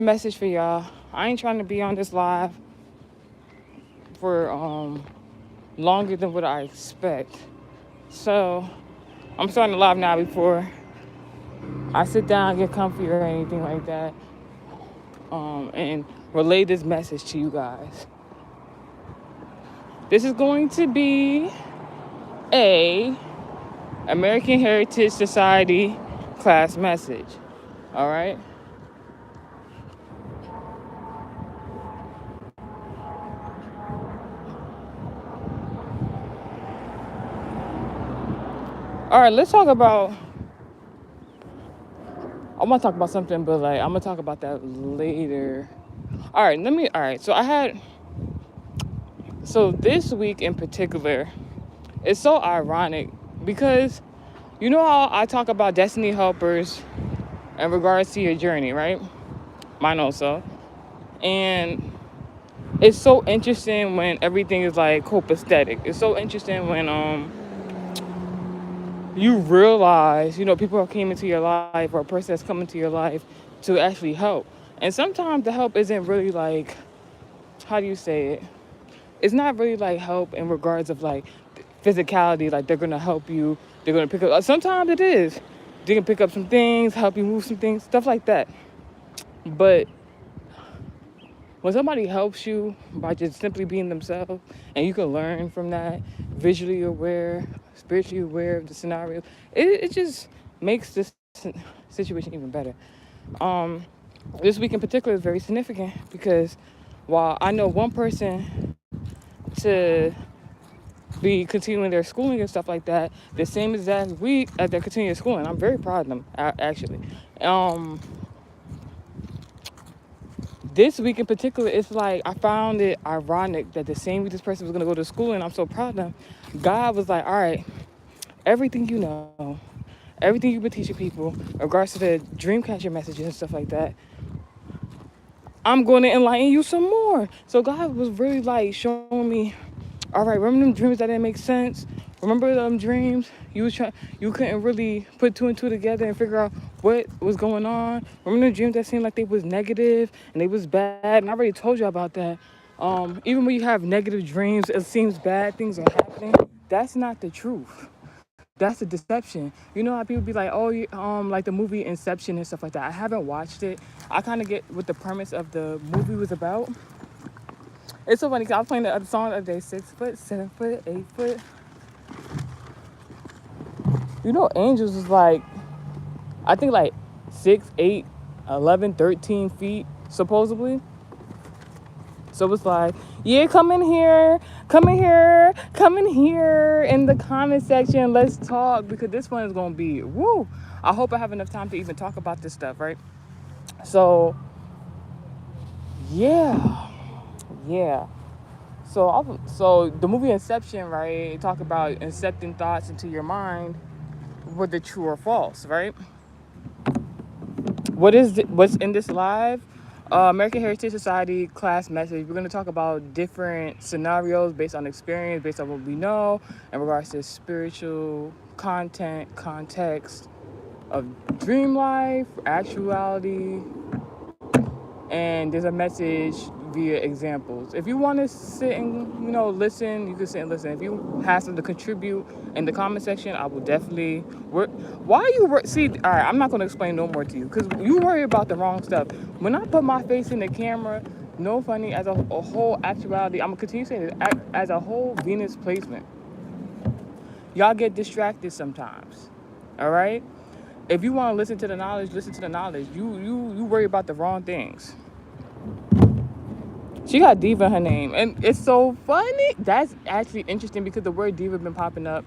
message for y'all. I ain't trying to be on this live for longer than what I expect. So I'm starting to live now before I sit down, get comfy or anything like that, and relay this message to you guys. This is going to be a American Heritage Society class message. All right. All right. Let's talk about. I want to talk about something, but like I'm gonna talk about that later. All right. Let me. All right. So I had. So this week in particular, it's so ironic because you know how I talk about destiny helpers in regards to your journey, right? Mine also. And it's so interesting when everything is like copacetic. It's so interesting when you realize, people came into your life or a person that's come into your life to actually help. And sometimes the help isn't really like, how do you say it? It's not really like help in regards of like physicality, like they're gonna help you, they're gonna pick up. Sometimes it is. They can pick up some things, help you move some things, stuff like that. But when somebody helps you by just simply being themselves and you can learn from that, visually aware, spiritually aware of the scenario, it just makes this situation even better. Um, this week in particular is very significant because while I know one person to be continuing their schooling and stuff like that, the same exact week as they're continuing schooling, I'm very proud of them, actually. Um, this week in particular, it's like I found it ironic that the same week this person was gonna go to school, and I'm so proud of them. God was like, "All right, everything you know, everything you've been teaching people, in regards to the dream catcher messages and stuff like that, I'm going to enlighten you some more." So God was really like showing me, all right, remember them dreams that didn't make sense? Remember them dreams you couldn't really put two and two together and figure out what was going on? Remember the dreams that seemed like they was negative and they was bad? And I already told you about that. Even when you have negative dreams, it seems bad things are happening. That's not the truth. That's a deception. You know how people be like, oh, like the movie Inception and stuff like that. I haven't watched it. I kind of get what the premise of the movie was about. It's so funny because I was playing the other song the other day, 6 foot, 7 foot, 8 foot. Angels is like, I think like 6, 8, 11, 13 feet, supposedly. So it's like, yeah, come in here, come in here, come in here in the comment section. Let's talk because this one is going to be, woo. I hope I have enough time to even talk about this stuff, right? So, yeah. So the movie Inception, right? Talk about incepting thoughts into your mind, whether true or false, right? What's in this live? American Heritage Society class message. We're going to talk about different scenarios based on experience, based on what we know, in regards to spiritual content, context of dream life, actuality, and there's a message via examples. If you want to sit and listen, you can sit and listen. If you have something to contribute in the comment section, I will definitely work. Why you work? See, all right, I'm not going to explain no more to you because you worry about the wrong stuff. When I put my face in the camera, no funny, as a whole actuality, I'm gonna continue saying it, as a whole Venus placement. Y'all get distracted sometimes. All right. If you want to listen to the knowledge, listen to the knowledge. You worry about the wrong things. She got diva in her name, and it's so funny. That's actually interesting because the word diva been popping up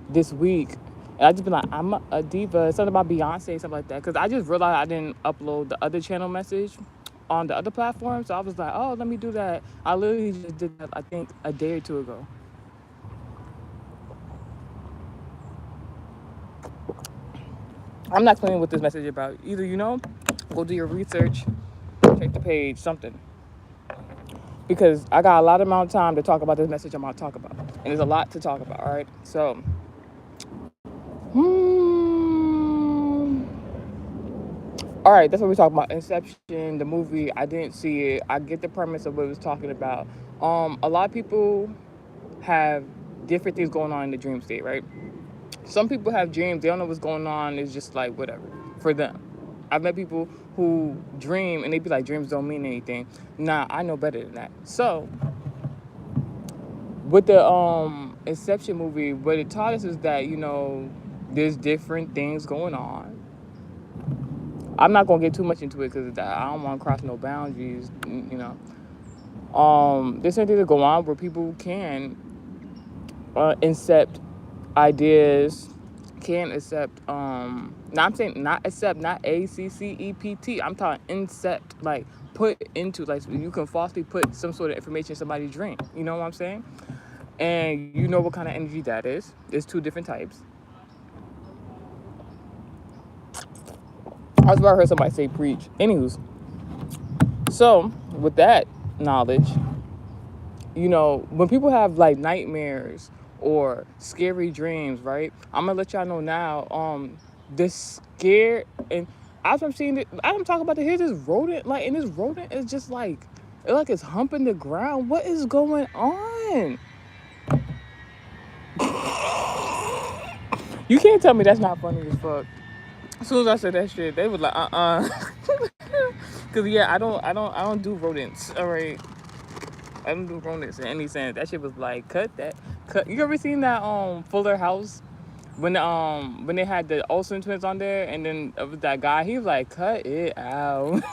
this week, and I just been like, I'm a diva. It's something about Beyonce, something like that. Because I just realized I didn't upload the other channel message on the other platform, so I was like, oh, let me do that. I literally just did that, I think, a day or two ago. I'm not explaining what this message is about. Either go do your research, check the page, something. Because I got a lot of amount of time to talk about this message I'm about to talk about. And there's a lot to talk about, all right? So, All right, that's what we're talking about. Inception, the movie. I didn't see it. I get the premise of what it was talking about. A lot of people have different things going on in the dream state, right? Some people have dreams, they don't know what's going on, it's just like whatever for them. I've met people who dream and they be like, dreams don't mean anything. Nah, I know better than that. So with the Inception movie, what it taught us is that, there's different things going on. I'm not gonna get too much into it because I don't want to cross no boundaries. There's something to go on where people can incept ideas, can accept now I'm saying not accept, not ACCEPT, I'm talking incept, like put into, like you can falsely put some sort of information in somebody's dream, you know what I'm saying? And you know what kind of energy that is. There's two different types. I was about to hear somebody say preach. Anywho's, so with that knowledge, when people have like nightmares or scary dreams, right? I'm gonna let y'all know now. This scared, and as I'm seeing it, as I'm talking about it, here's this rodent, like, and this rodent is just like, it's humping the ground. What is going on? You can't tell me that's not funny as fuck. As soon as I said that shit, they was like, cause yeah, I don't do rodents. All right. I don't do rodents in any sense. That shit was like, cut that. Cut. You ever seen that Fuller House when they had the Olsen twins on there, and then it was that guy. He was like, cut it out.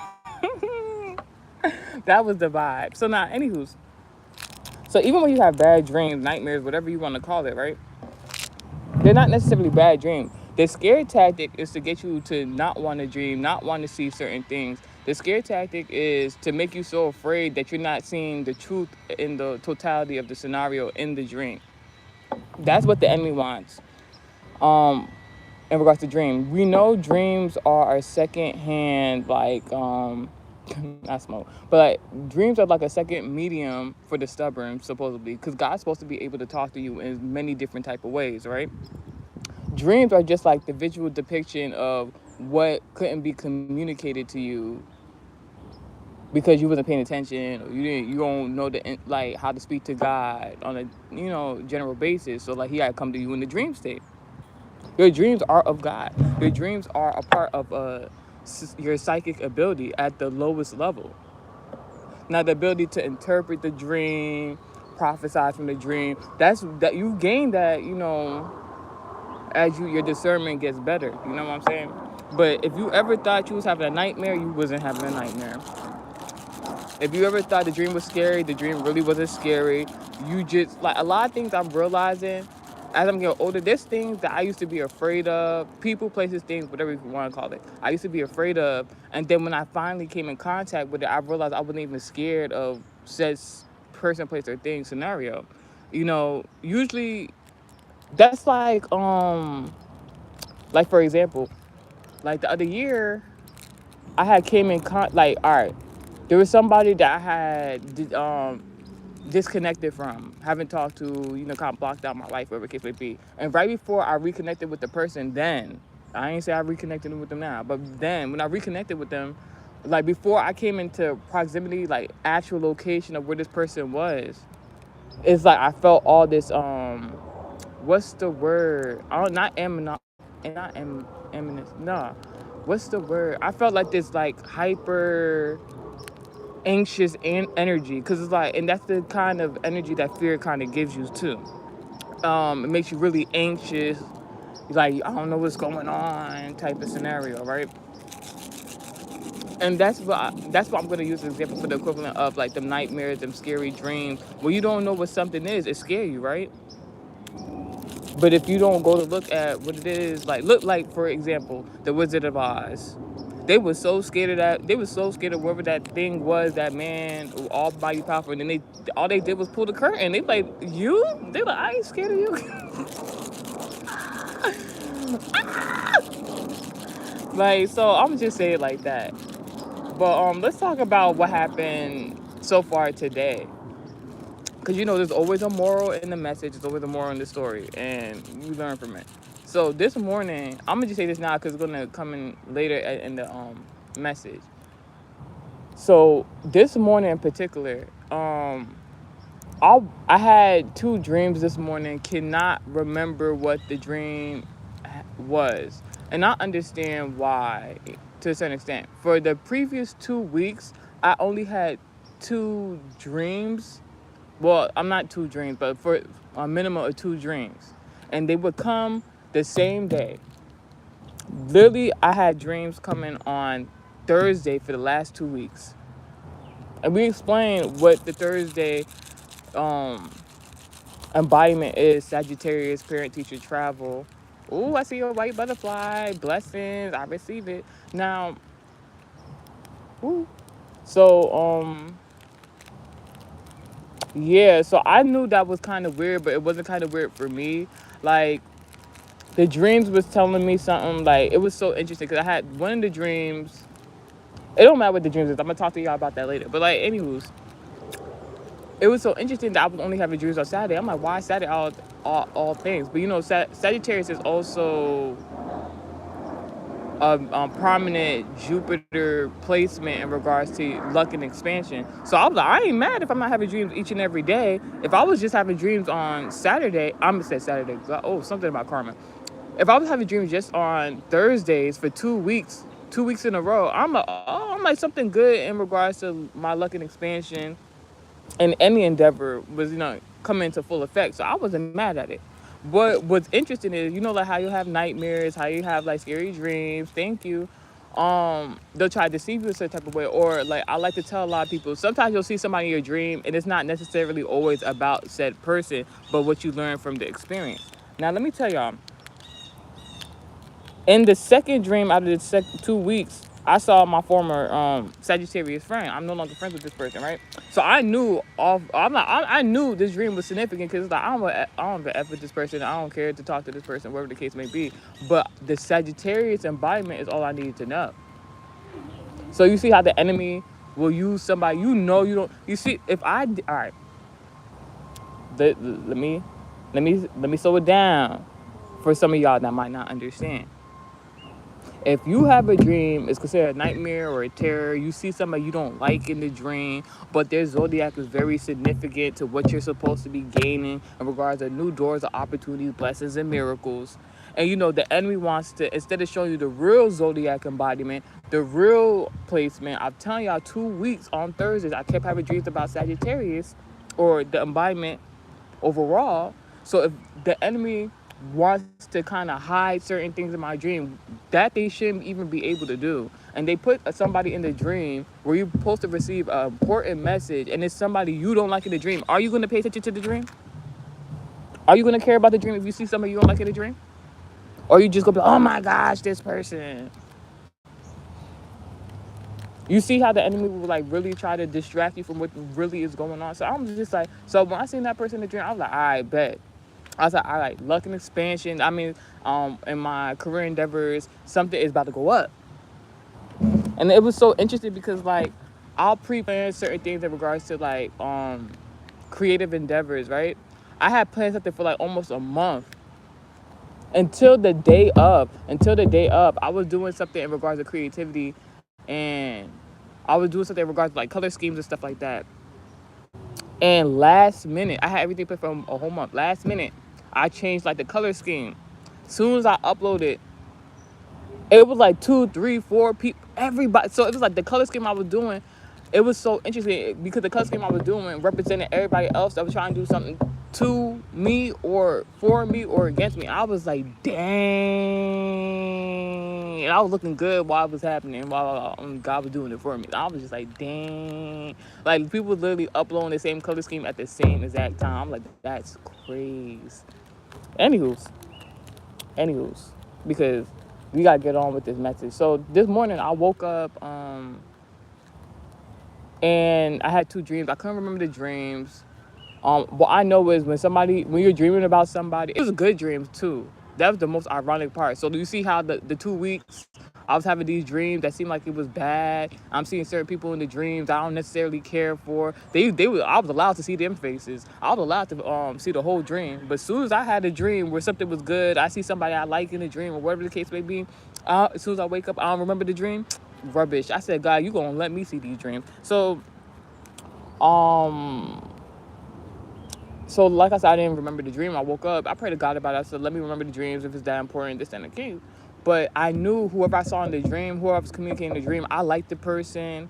That was the vibe. So now, anywho's. So even when you have bad dreams, nightmares, whatever you want to call it, right? They're not necessarily bad dreams. The scare tactic is to get you to not want to dream, not want to see certain things. The scare tactic is to make you so afraid that you're not seeing the truth in the totality of the scenario in the dream. That's what the enemy wants. In regards to dream, we know dreams are a second hand, like not smoke, but like dreams are like a second medium for the stubborn, supposedly, because God's supposed to be able to talk to you in many different type of ways, right? Dreams are just like the visual depiction of what couldn't be communicated to you because you wasn't paying attention, or you don't know like how to speak to God on a general basis. So like he had to come to you in the dream state. Your dreams are of God. Your dreams are a part of your psychic ability at the lowest level. Now the ability to interpret the dream, prophesy from the dream, that you gain that, as your discernment gets better. You know what I'm saying? But if you ever thought you was having a nightmare, you wasn't having a nightmare. If you ever thought the dream was scary, the dream really wasn't scary. You just, like, a lot of things I'm realizing as I'm getting older, there's things that I used to be afraid of. People, places, things, whatever you want to call it. I used to be afraid of. And then when I finally came in contact with it, I realized I wasn't even scared of said person, place, or thing scenario. Usually that's like for example, like the other year, I had came in like, all right, there was somebody that I had disconnected from, haven't talked to, kind of blocked out my life, whatever the case may be. And right before I reconnected with the person, then I ain't say I reconnected with them now, but then when I reconnected with them, like before I came into proximity, like actual location of where this person was, it's like I felt all this what's the word? Oh, not eminence. Nah. What's the word? I felt like this like hyper anxious energy, because it's like, and that's the kind of energy that fear kind of gives you too. It makes you really anxious, like I don't know what's going on type of scenario, right? And that's what I'm gonna use as an example for the equivalent of like them nightmares, them scary dreams, where you don't know what something is, it scares you, right? But if you don't go to look at what it is, like look like for example, the Wizard of Oz. They were so scared of that. They were so scared of whatever that thing was, that man, all mighty powerful. And then all they did was pull the curtain. They like, you? They like, I ain't scared of you. Like, so I'm just saying it like that. But let's talk about what happened so far today. Because there's always a moral in the message. There's always a moral in the story, and you learn from it. So this morning, I'm gonna just say this now because it's gonna come in later in the message. So this morning in particular, I had two dreams this morning. Cannot remember what the dream was, and I understand why to a certain extent. For the previous 2 weeks, I only had two dreams. Well, I'm not two dreams, but for a minimum of two dreams, and they would come the same day. Literally, I had dreams coming on Thursday for the last 2 weeks, and we explained what the Thursday um embodiment is: Sagittarius, parent, teacher, travel. Ooh, I see a white butterfly. Blessings, I receive it. Now, ooh. So, yeah, so I knew that was kind of weird, but it wasn't kind of weird for me. Like, the dreams was telling me something, like, it was so interesting because I had one of the dreams. It don't matter what the dreams is. I'm going to talk to y'all about that later. But, like, anywho's, it was so interesting that I was only having dreams on Saturday. I'm like, why Saturday all things? But, Sagittarius is also a prominent Jupiter placement in regards to luck and expansion. So I was like, I ain't mad if I'm not having dreams each and every day. If I was just having dreams on Saturday, I'm gonna say Saturday. Oh, something about karma. If I was having dreams just on Thursdays for 2 weeks, 2 weeks in a row, I'm like something good in regards to my luck and expansion and any endeavor was, coming into full effect. So I wasn't mad at it. But what's interesting is, like how you have nightmares, how you have like scary dreams. Thank you. They'll try to deceive you in some type of way. Or like I like to tell a lot of people, sometimes you'll see somebody in your dream and it's not necessarily always about said person, but what you learn from the experience. Now let me tell y'all, in the second dream out of the 2 weeks, I saw my former Sagittarius friend. I'm no longer friends with this person, right? So I knew I knew this dream was significant because like I don't F with this person. I don't care to talk to this person, whatever the case may be. But the Sagittarius embodiment is all I needed to know. So you see how the enemy will use somebody you don't. You see, if I all right, let me slow it down for some of y'all that might not understand. If you have a dream, it's considered a nightmare or a terror. You see somebody you don't like in the dream, but their zodiac is very significant to what you're supposed to be gaining in regards to new doors of opportunities, blessings, and miracles. And the enemy wants to, instead of showing you the real zodiac embodiment, the real placement. I'm telling y'all, 2 weeks on Thursdays, I kept having dreams about Sagittarius or the embodiment overall. So if the enemy wants to kind of hide certain things in my dream that they shouldn't even be able to do, and they put somebody in the dream where you're supposed to receive an important message, and it's somebody you don't like in the dream, are you going to pay attention to the dream? Are you going to care about the dream if you see somebody you don't like in the dream? Or you just go be like, oh my gosh, this person. You see how the enemy will like really try to distract you from what really is going on. So I'm just like, so when I seen that person in the dream, I was like, all right, bet. I was like, all right, luck and expansion. I mean, in my career endeavors, something is about to go up. And it was so interesting because like I'll pre-plan certain things in regards to like creative endeavors, right? I had planned something for like almost a month. Until the day of, I was doing something in regards to creativity, and I was doing something in regards to like color schemes and stuff like that. And last minute, I had everything put from a whole month. Last minute, I changed like the color scheme. Soon as I uploaded, it was like 2, 3, 4 people, everybody. So it was like the color scheme I was doing. It was so interesting because the color scheme I was doing represented everybody else that was trying to do something to me or for me or against me. I was like, dang. And I was looking good while it was happening, while God was doing it for me. I was just like, dang. Like, people literally uploading the same color scheme at the same exact time. I'm like, that's crazy. Anywho's. Because we got to get on with this message. So this morning I woke up and I had two dreams. I couldn't remember the dreams. What I know is when you're dreaming about somebody, it was a good dream too. That was the most ironic part. So do you see how the 2 weeks I was having these dreams that seemed like it was bad? I'm seeing certain people in the dreams I don't necessarily care for. I was allowed to see them faces. I was allowed to see the whole dream. But as soon as I had a dream where something was good, I see somebody I like in the dream or whatever the case may be. As soon as I wake up, I don't remember the dream. rubbish. I said, God, you gonna let me see these dreams. Um, so like I said, I didn't remember the dream. I woke up. I prayed to God about it. I said, let me remember the dreams if it's that important, this, and the king. But I knew whoever I saw in the dream, whoever was communicating the dream, I liked the person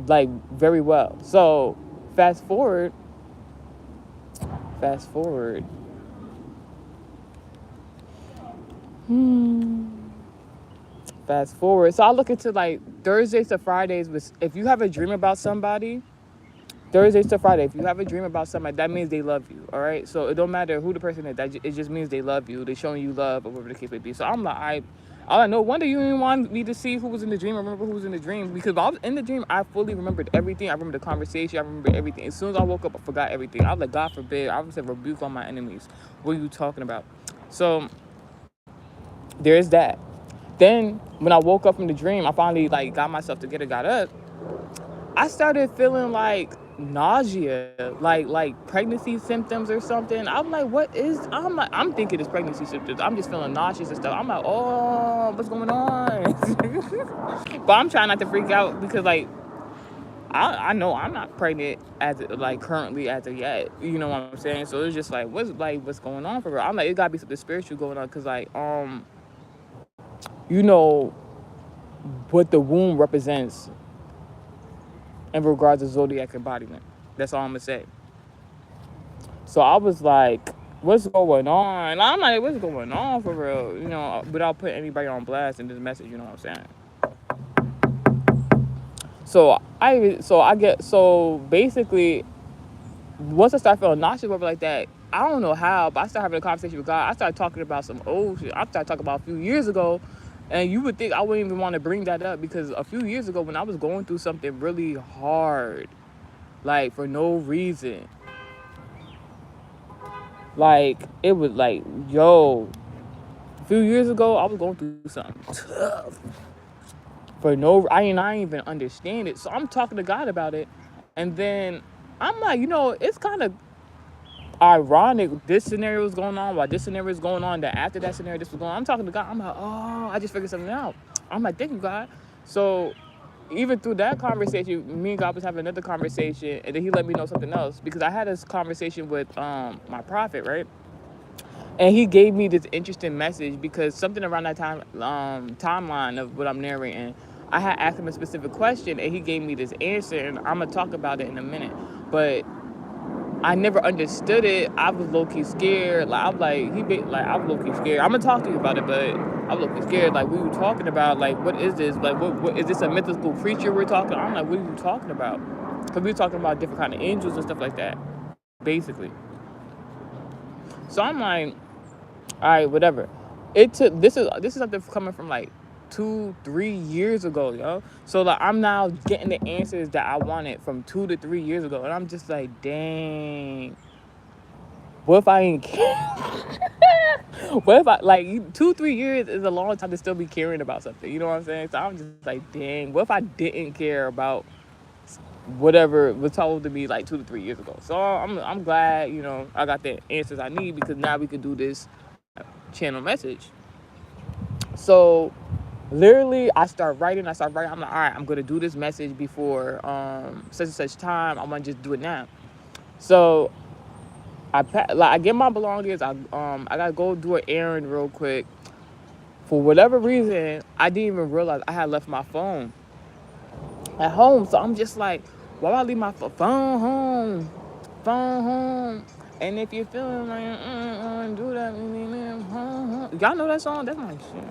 like very well. So fast forward. Fast forward. So I look into like Thursdays to Fridays. If you have a dream about somebody, Thursdays to Friday, if you have a dream about somebody, that means they love you. All right. So it don't matter who the person is. It just means they love you. They're showing you love or whatever the case may be. So I'm like, no wonder you didn't want me to see who was in the dream. I remember who was in the dream because while I was in the dream, I fully remembered everything. I remember the conversation. I remember everything. As soon as I woke up, I forgot everything. I was like, God forbid. I was like, rebuke all my enemies. What are you talking about? So there's that. Then when I woke up from the dream, I finally like got myself together, got up. I started feeling like nausea, like pregnancy symptoms or something. I'm like, I'm thinking it's pregnancy symptoms. I'm just feeling nauseous and stuff. I'm like, oh, what's going on? But I'm trying not to freak out because like I know I'm not pregnant currently as of yet. You know what I'm saying? So it's just like what's going on for real? I'm like, it gotta be something spiritual going on because like you know what the womb represents in regards to zodiac embodiment. That's all I'm gonna say. So I was like, what's going on? I'm like, what's going on for real? You know, without putting anybody on blast in this message, you know what I'm saying? So basically, once I started feeling nauseous over like that, I don't know how, but I started having a conversation with God. I started talking about some old shit. I started talking about a few years ago. And you would think I wouldn't even want to bring that up because a few years ago when I was going through something really hard, like for no reason, like it was like, a few years ago I was going through something tough I didn't even understand it. So I'm talking to God about it. And then I'm like, it's kind of ironic this scenario was going on while this scenario is going on, that after that scenario this was going on. I'm talking to God. I'm like, I just figured something out. I'm like, thank you, God. So even through that conversation, me and God was having another conversation, and then he let me know something else because I had this conversation with my prophet, right? And he gave me this interesting message because something around that timeline of what I'm narrating, I had asked him a specific question, and he gave me this answer, and I'm gonna talk about it in a minute. But I never understood it. I was low-key scared. Like, I'm like, I was low-key scared. I'm gonna talk to you about it, but I was low-key scared. Like, we were talking about, like, what is this? Like, what is this a mythical creature we're talking? I'm like, what are you talking about? Because we were talking about different kind of angels and stuff like that, basically. So I'm like, all right, whatever. This is something coming from like 2-3 years ago, yo. So like I'm now getting the answers that I wanted from 2 to 3 years ago, and I'm just like, dang. What if I ain't care? What if I like 2-3 years is a long time to still be caring about something? You know what I'm saying? So I'm just like, dang. What if I didn't care about whatever was told to me like 2 to 3 years ago? So I'm glad I got the answers I need because now we can do this channel message. So literally I start writing. I'm like, all right, I'm gonna do this message before such and such time. I'm gonna just do it now. So I get my belongings. I gotta go do an errand real quick. For whatever reason, I didn't even realize I had left my phone at home. So I'm just like, why would I leave my phone home? And if you're feeling like do that, y'all know that song? That's my shit.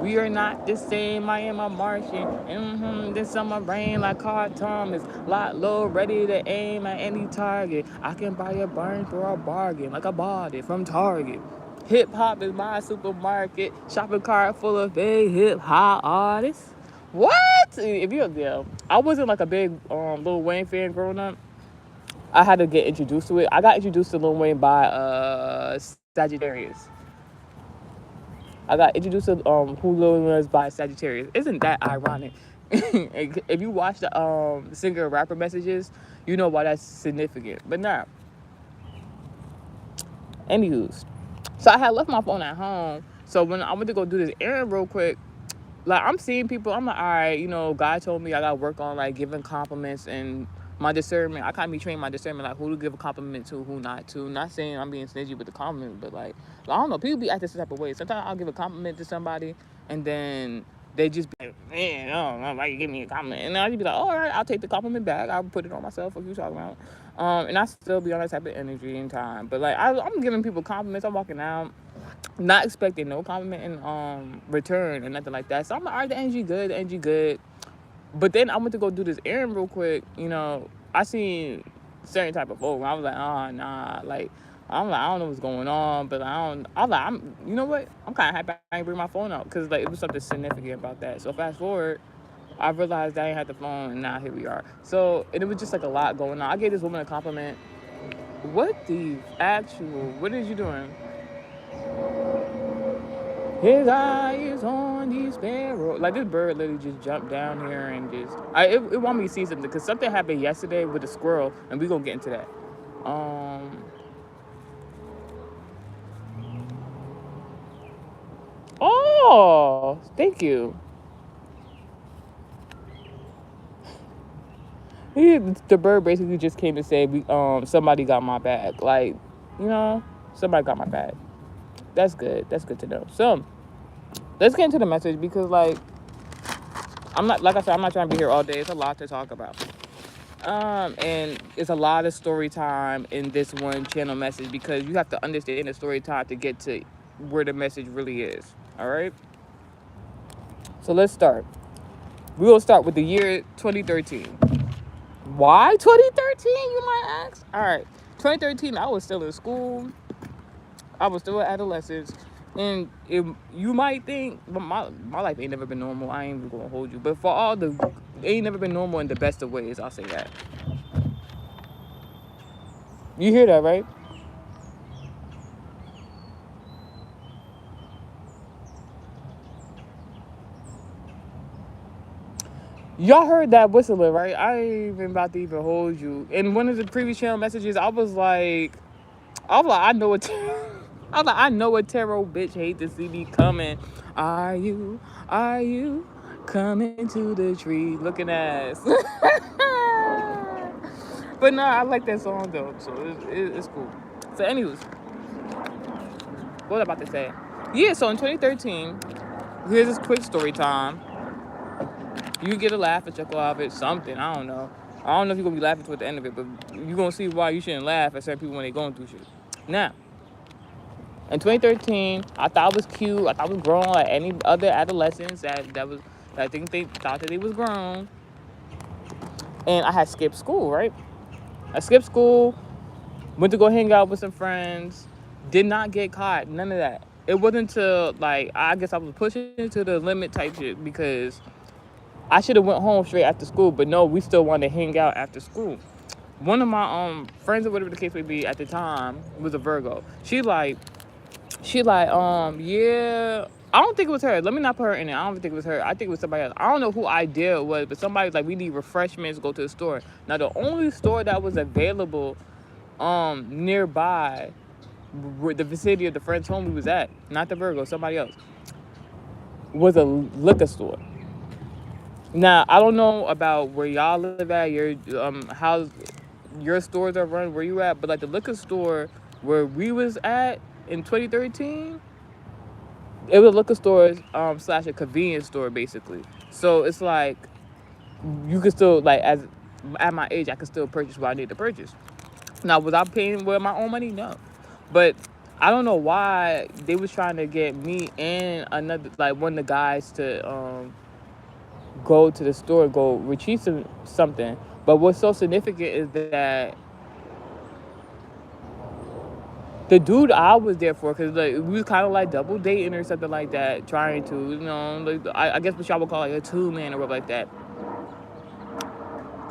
We are not the same. I am a Martian. This summer rain like Carl Thomas. Lot low, ready to aim at any target. I can buy a burn for a bargain, like I bought it from Target. Hip hop is my supermarket. Shopping cart full of big hip hop artists. What? I wasn't like a big Lil Wayne fan growing up. I had to get introduced to it. I got introduced to Lil Wayne by Sagittarius. I got introduced to who Lil Wayne was by Sagittarius. Isn't that ironic? If you watch the singer rapper messages, you know why that's significant. But nah. Anywho's. So I had left my phone at home. So when I went to go do this errand real quick, like I'm seeing people, I'm like, all right, God told me I gotta work on like giving compliments and my discernment. I kind of be training my discernment, like who to give a compliment to, who not to. Not saying I'm being stingy with the compliment, but like I don't know, people be acting some type of way. Sometimes I'll give a compliment to somebody and then they just be like, man, I don't know why you give me a compliment. And then I'll just be like, oh, all right, I'll take the compliment back. I'll put it on myself. What you talking about? And I still be on that type of energy and time. But like I'm giving people compliments. I'm walking out not expecting no compliment in return or nothing like that. So I'm like, all right, the energy good. But then I went to go do this errand real quick. I seen certain type of folk. I was like, oh nah, like I'm like I don't know what's going on, but I don't. I'm like you know what? I'm kind of happy I didn't bring my phone out because like it was something significant about that. So fast forward, I realized I ain't had the phone, and now here we are. So and it was just like a lot going on. I gave this woman a compliment. What the actual? What is you doing? His eyes on the sparrow. Like this bird literally just jumped down here and just. It want me to see something because something happened yesterday with a squirrel, and we gonna get into that. Um. Oh, thank you. The bird basically just came to say somebody got my bag. Like, you know, somebody got my bag. That's good. That's good to know. So let's get into the message because like I'm not like I said, I'm not trying to be here all day. It's a lot to talk about. And it's a lot of story time in this one channel message because you have to understand the story time to get to where the message really is. All right. So let's start. We will start with the year 2013. Why 2013? You might ask. All right. 2013. I was still in school. I was still an adolescent. And you might think, but my life ain't never been normal. I ain't even gonna hold you. But it ain't never been normal in the best of ways. I'll say that. You hear that, right? Y'all heard that whistling, right? I ain't even about to even hold you. In one of the previous channel messages, I know what. I was like, I know a tarot bitch hate to see me coming. Are you coming to the tree looking ass? But no, I like that song though, so it's cool. So, anyways, what was I about to say? Yeah, so in 2013, here's this quick story time. You get a laugh, a chuckle out of it, something. I don't know. I don't know if you're gonna be laughing toward the end of it, but you're gonna see why you shouldn't laugh at certain people when they're going through shit. Now, in 2013, I thought it was cute. I thought it was grown like any other adolescents that I think they thought that they was grown. And I had skipped school, right? I skipped school, went to go hang out with some friends, did not get caught, none of that. It wasn't until like I guess I was pushing to the limit type shit because I should have went home straight after school, but no, we still wanted to hang out after school. One of my friends or whatever the case may be at the time was a Virgo. Yeah, I don't think it was her. Let me not put her in it. I don't think it was her. I think it was somebody else. I don't know who idea it was, but somebody was like, we need refreshments, go to the store. Now, the only store that was available nearby the vicinity of the friend's home we was at, not the Virgo, somebody else, was a liquor store. Now, I don't know about where y'all live at, how your stores are run, where you at, but like the liquor store where we was at in 2013, it was a liquor store slash a convenience store basically. So it's like you could still like as at my age I could still purchase what I need to purchase. Now was I paying with my own money? No. But I don't know why they was trying to get me and another like one of the guys to go to the store, go retrieve something. But what's so significant is that the dude I was there for, because like, we was kind of like double dating or something like that, trying to, like, I guess what y'all would call like a two-man or whatever like that.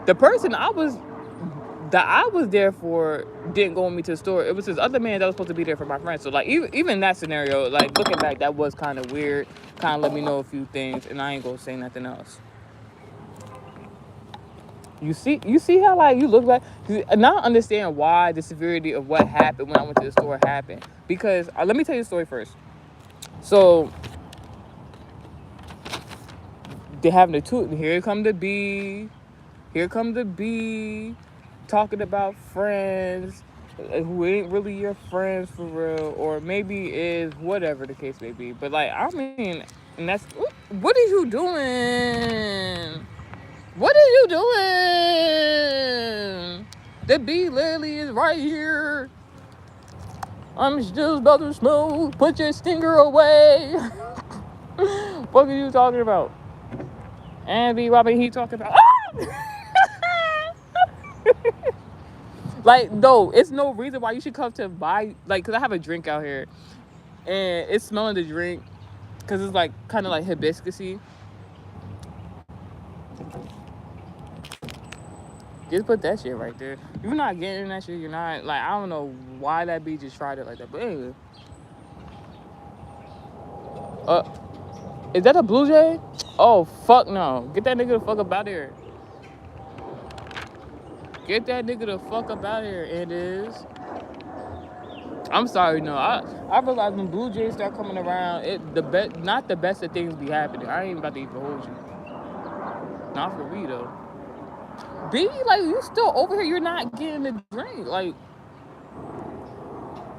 The person that I was there for didn't go with me to the store. It was this other man that was supposed to be there for my friend. So like even that scenario, like looking back, that was kind of weird. Kind of let me know a few things, and I ain't gonna say nothing else. You see how like you look back. Now I understand why the severity of what happened when I went to the store happened. Because let me tell you the story first. So They having the two. Here come the B. Here come the B. Talking about friends who ain't really your friends for real, or maybe is, whatever the case may be. But like, I mean, and that's what is you doing? What are you doing? The B literally is right here. I'm just about to smoke. Put your stinger away. What are you talking about? And B Robin, he talking about. Like, no, it's no reason why you should come to buy, like, because I have a drink out here, and it's smelling the drink, because it's, like, kind of like hibiscusy. Just put that shit right there. If you're not getting that shit, you're not, like, I don't know why that B just tried it like that, but anyway. Is that a Blue Jay? Oh, fuck no. Get that nigga the fuck up out of here. Get that nigga the fuck up out of here, it is. I'm sorry, no. I realize when Blue Jays start coming around, not the best of things be happening. I ain't about to even hold you. Not for me though. B, like, you still over here, you're not getting the drink. Like,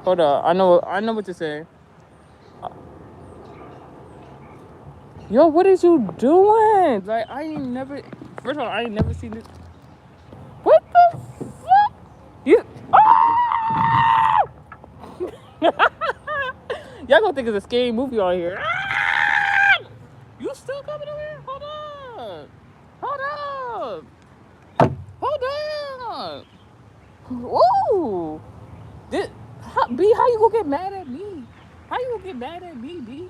hold up, I know what to say. Yo, what is you doing? Like, first of all, I ain't never seen this. What the fuck? You, y'all gonna think it's a scary movie on here. You still coming over here? Hold on. Ooh. B, how you gonna get mad at me? How you gonna get mad at me, B?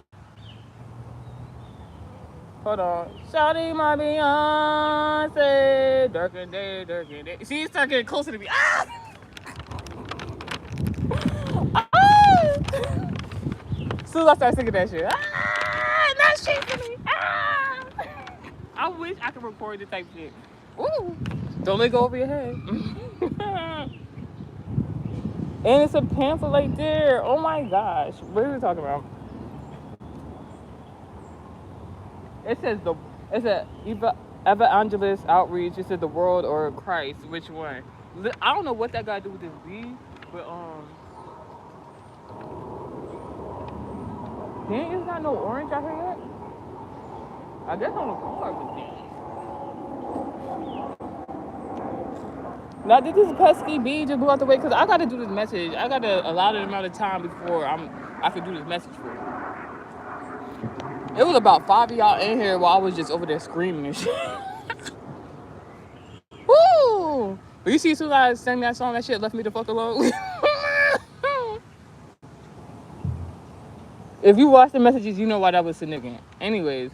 Hold on. Shawty my Beyonce. Dark and day. See, you start getting closer to me. As soon as I start singing that shit. Not shit for me. I wish I could record this type shit. Ooh. Don't let go over your head. And it's a pamphlet right there. Oh my gosh. What are we talking about? It says Evangelist Outreach. It said the world or Christ. Which one? I don't know what that got to do with this B, but it's not no orange out here yet. I guess on the car, but now this is pesky B just blew out the way because I gotta do this message. I got a allotted amount of time before I could do this message for you. It was about 5 of y'all in here while I was just over there screaming and shit. Woo! But you see, as soon as I sang that song, that shit left me the fuck alone. If you watch the messages, you know why that was significant. Anyways.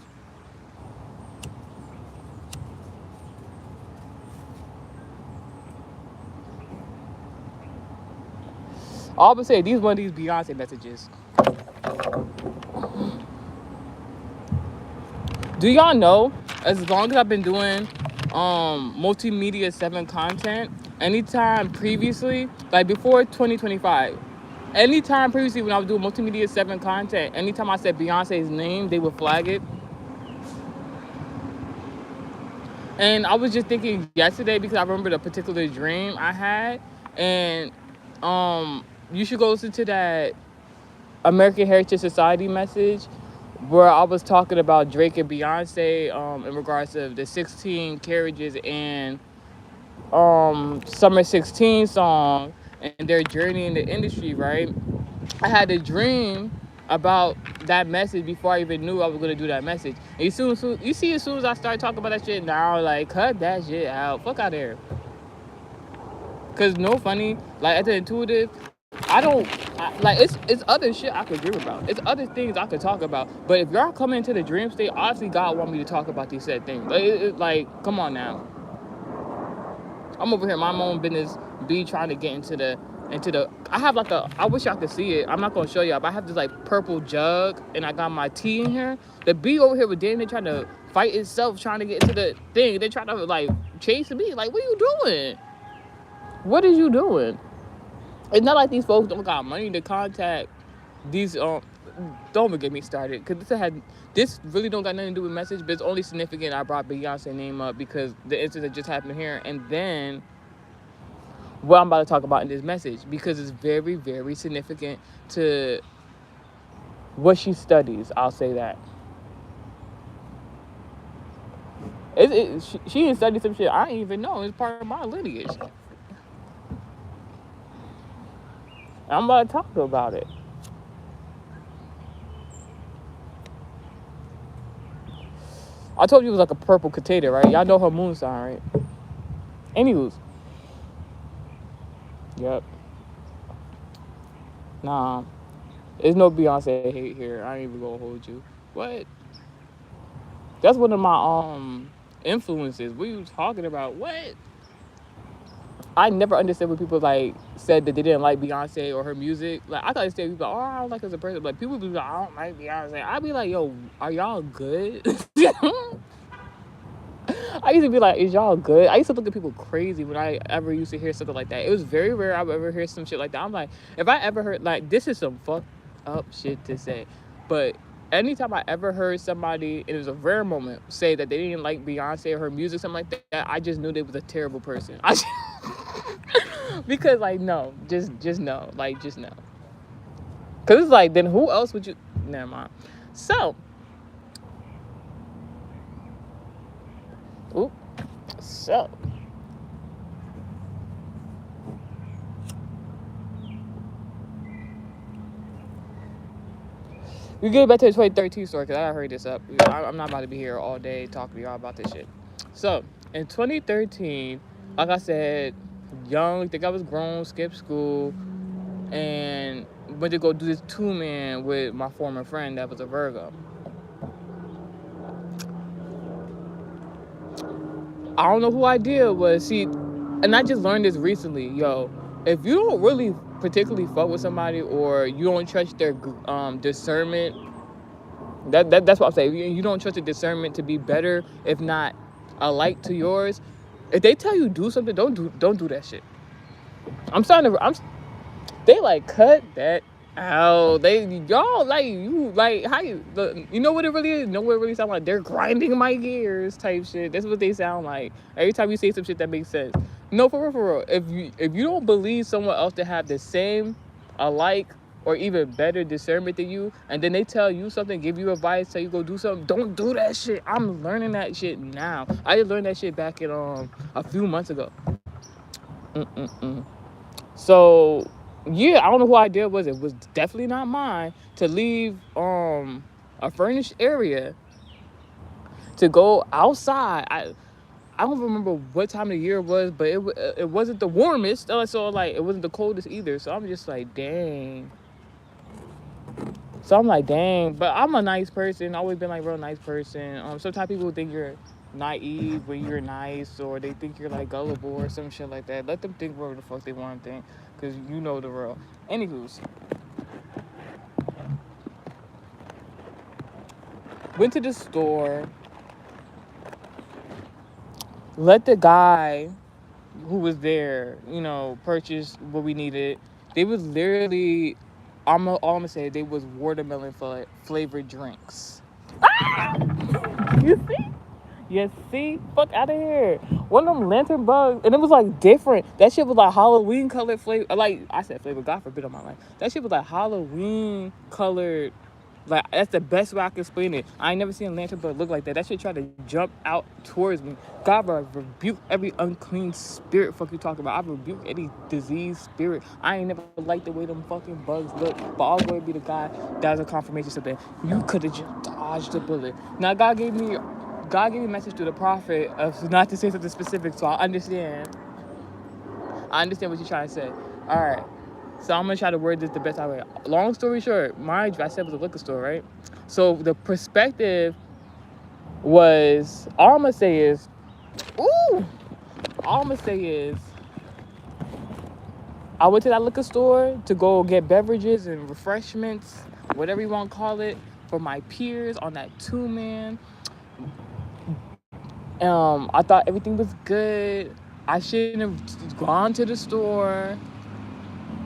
All but say, these one of these Beyonce messages. Do y'all know, as long as I've been doing multimedia 7 content, anytime previously, like before 2025, anytime previously when I was doing multimedia 7 content, anytime I said Beyonce's name, they would flag it. And I was just thinking yesterday because I remembered a particular dream I had, and you should go listen to that American Heritage Society message where I was talking about Drake and Beyonce in regards to the 16 Carriages and Summer 16 song and their journey in the industry, right? I had a dream about that message before I even knew I was going to do that message. And as soon as I started talking about that shit, now, like, cut that shit out. Fuck out of here. Because no funny, like, at the intuitive, it's other shit I could dream about. It's other things I could talk about. But if y'all come into the dream state, obviously God want me to talk about these said things. Like, come on now. I'm over here, my own business, be trying to get into the, I have like I wish y'all could see it. I'm not going to show y'all, but I have this like purple jug and I got my tea in here. The bee over here with Danny trying to fight itself, trying to get into the thing. They trying to like chase me. Like, what are you doing? What is you doing? It's not like these folks don't got money to contact these don't even get me started, because this really don't got nothing to do with message, but it's only significant I brought Beyonce name up because the incident just happened here, and then what I'm about to talk about in this message, because it's very, very significant to what she studies. I'll say that. She didn't study some shit I didn't even know. It's part of my lineage. I'm about to talk about it. I told you it was like a purple potato, right? Y'all know her moon sign, right? Anywho's. Yep. Nah. There's no Beyonce hate here. I ain't even gonna hold you. What? That's one of my influences. What are you talking about? What? I never understood when people like said that they didn't like Beyonce or her music. Like I thought they said people, oh, I don't like her as a person. Like people be like, I don't like Beyonce. I'd be like, yo, are y'all good? I used to be like, is y'all good? I used to look at people crazy when I ever used to hear something like that. It was very rare I would ever hear some shit like that. I'm like, if I ever heard, like, this is some fucked up shit to say, but anytime I ever heard somebody, and it was a rare moment, say that they didn't like Beyonce or her music, something like that, I just knew they was a terrible person. Because, like, no, just no. Like, just no. Because it's like, then who else would you... Never mind. So... Ooh. So... We get back to the 2013 story, because I gotta hurry this up. I'm not about to be here all day talking to y'all about this shit. So, in 2013, like I said, young, think I was grown, skipped school, and went to go do this 2-man with my former friend that was a Virgo. I don't know who idea it was. See, and I just learned this recently, yo. If you don't really particularly fuck with somebody, or you don't trust their discernment, that's what I'm saying. You don't trust the discernment to be better, if not alike to yours. If they tell you do something, don't do that shit. They like cut that out. Y'all like you like how you know what it really is. You know what it really sound like? They're grinding my gears type shit. That's what they sound like every time you say some shit that makes sense. No, for real. If you don't believe someone else to have the same, alike, or even better discernment than you, and then they tell you something, give you advice, tell you go do something, don't do that shit. I'm learning that shit now. I just learned that shit back in a few months ago. So yeah, I don't know who idea it was. It was definitely not mine to leave a furnished area to go outside. I don't remember what time of the year it was, but it wasn't the warmest, so like it wasn't the coldest either. So I'm just like, dang. So I'm like, dang. But I'm a nice person. Always been like a real nice person. Sometimes people think you're naive when you're nice, or they think you're like gullible or some shit like that. Let them think whatever the fuck they want to think, because you know the real. Anywho's, went to the store. Let the guy who was there, purchase what we needed. They was literally, all I'm gonna say, they was watermelon flavored drinks. Ah! You see? You see? Fuck out of here. One of them lantern bugs, and it was like different. That shit was like Halloween colored flavor. Like I said, flavor. God forbid on my life. That shit was like Halloween colored. Like that's the best way I can explain it. I ain't never seen a lantern bug look like that. That shit tried to jump out towards me. God, bro, rebuke every unclean spirit. Fuck you talking about? I rebuke any disease spirit. I ain't never liked the way them fucking bugs look. But all going to be the guy that was a confirmation something. You could have just dodged the bullet. Now God gave me a message through the prophet of not to say something specific, so I understand what you're trying to say. All right. So I'm going to try to word this the best way. Long story short, mind you, I said it was a liquor store, right? So the perspective was, all I'm going to say is, I went to that liquor store to go get beverages and refreshments, whatever you want to call it, for my peers on that 2-man. I thought everything was good. I shouldn't have gone to the store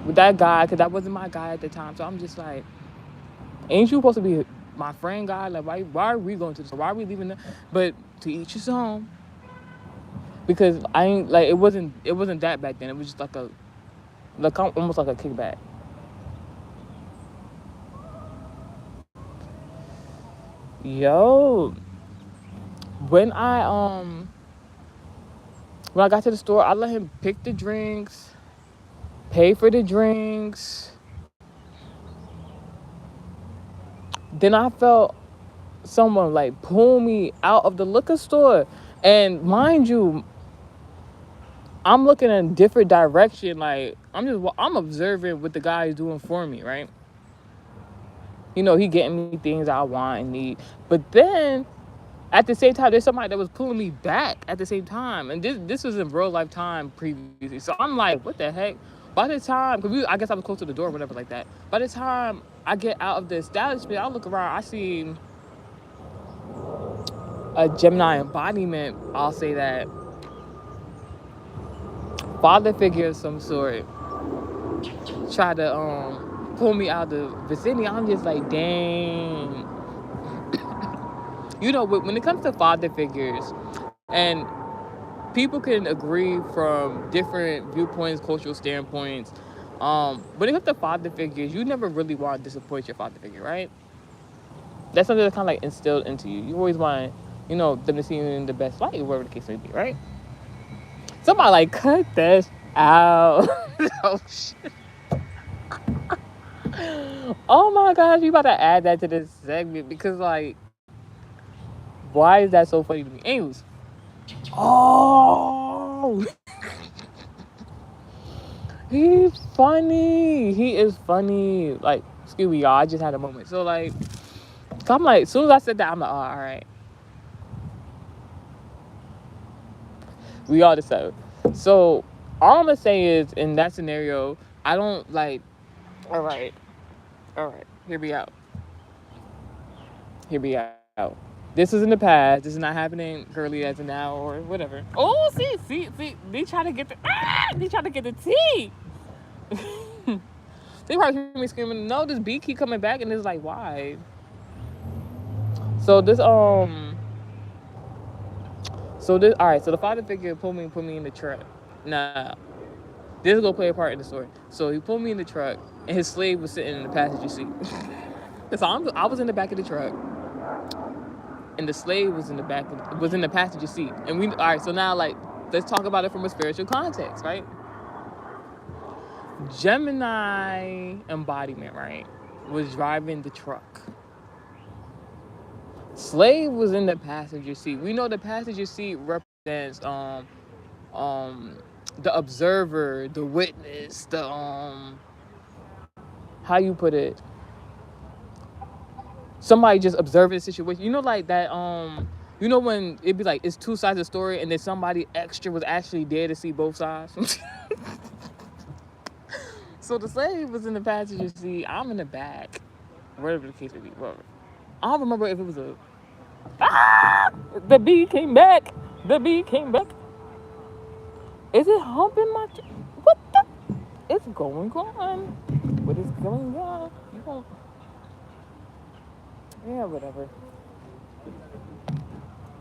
with that guy, because that wasn't my guy at the time. So I'm just like, Ain't you supposed to be my friend, God? Like, why are we going to the store? Why are we leaving? But to each his own. Because I ain't like it wasn't that back then. It was just like almost like a kickback. Yo, when I got to the store, I let him pick the drinks, pay for the drinks. Then I felt someone like pull me out of the liquor store. And mind you, I'm looking in a different direction. Like I'm observing what the guy is doing for me, right? He getting me things I want and need. But then at the same time, there's somebody that was pulling me back at the same time, and this was in real life time previously. So I'm like, what the heck? By the time, I guess I was close to the door, whatever, like that. By the time I get out of the establishment, I look around, I see a Gemini embodiment. I'll say that father figure of some sort try to pull me out of the vicinity. I'm just like, dang. When it comes to father figures, and people can agree from different viewpoints, cultural standpoints. When it comes to father figures, you never really want to disappoint your father figure, right? That's something that's kind of like instilled into you. You always want, them to see you in the best light, whatever the case may be, right? Somebody like cut this out. Oh shit. Oh my gosh, you about to add that to this segment because like, why is that so funny to me? Anyways, oh, he's funny. He is funny. Like, excuse me, y'all. I just had a moment. So like, I'm like, as soon as I said that, I'm like, oh, all right. We all decided. So all I'm gonna say is, in that scenario, I don't like. All right, all right. Hear me out. Hear me out. This is in the past. This is not happening currently as of now or whatever. Oh, see. They trying to get the tea. They probably hear me screaming, no, this bee keep coming back, and it's like, why? So this all right. So the father figure put me in the truck. Nah, this is gonna play a part in the story. So he pulled me in the truck, and his slave was sitting in the passenger seat. So I was in the back of the truck, and the slave was in the passenger seat. And all right. So now like, let's talk about it from a spiritual context, right? Gemini embodiment, right, was driving the truck. Slave was in the passenger seat. We know the passenger seat represents the observer, the witness, the how you put it, somebody just observing the situation. Like that when it'd be like it's two sides of the story and then somebody extra was actually there to see both sides. So the slave was in the passenger seat, I'm in the back, whatever the case may be. Whatever. I don't remember if it was the bee came back. The bee came back. Is it humping my what the? It's going on. What is going on? You don't. Yeah, whatever.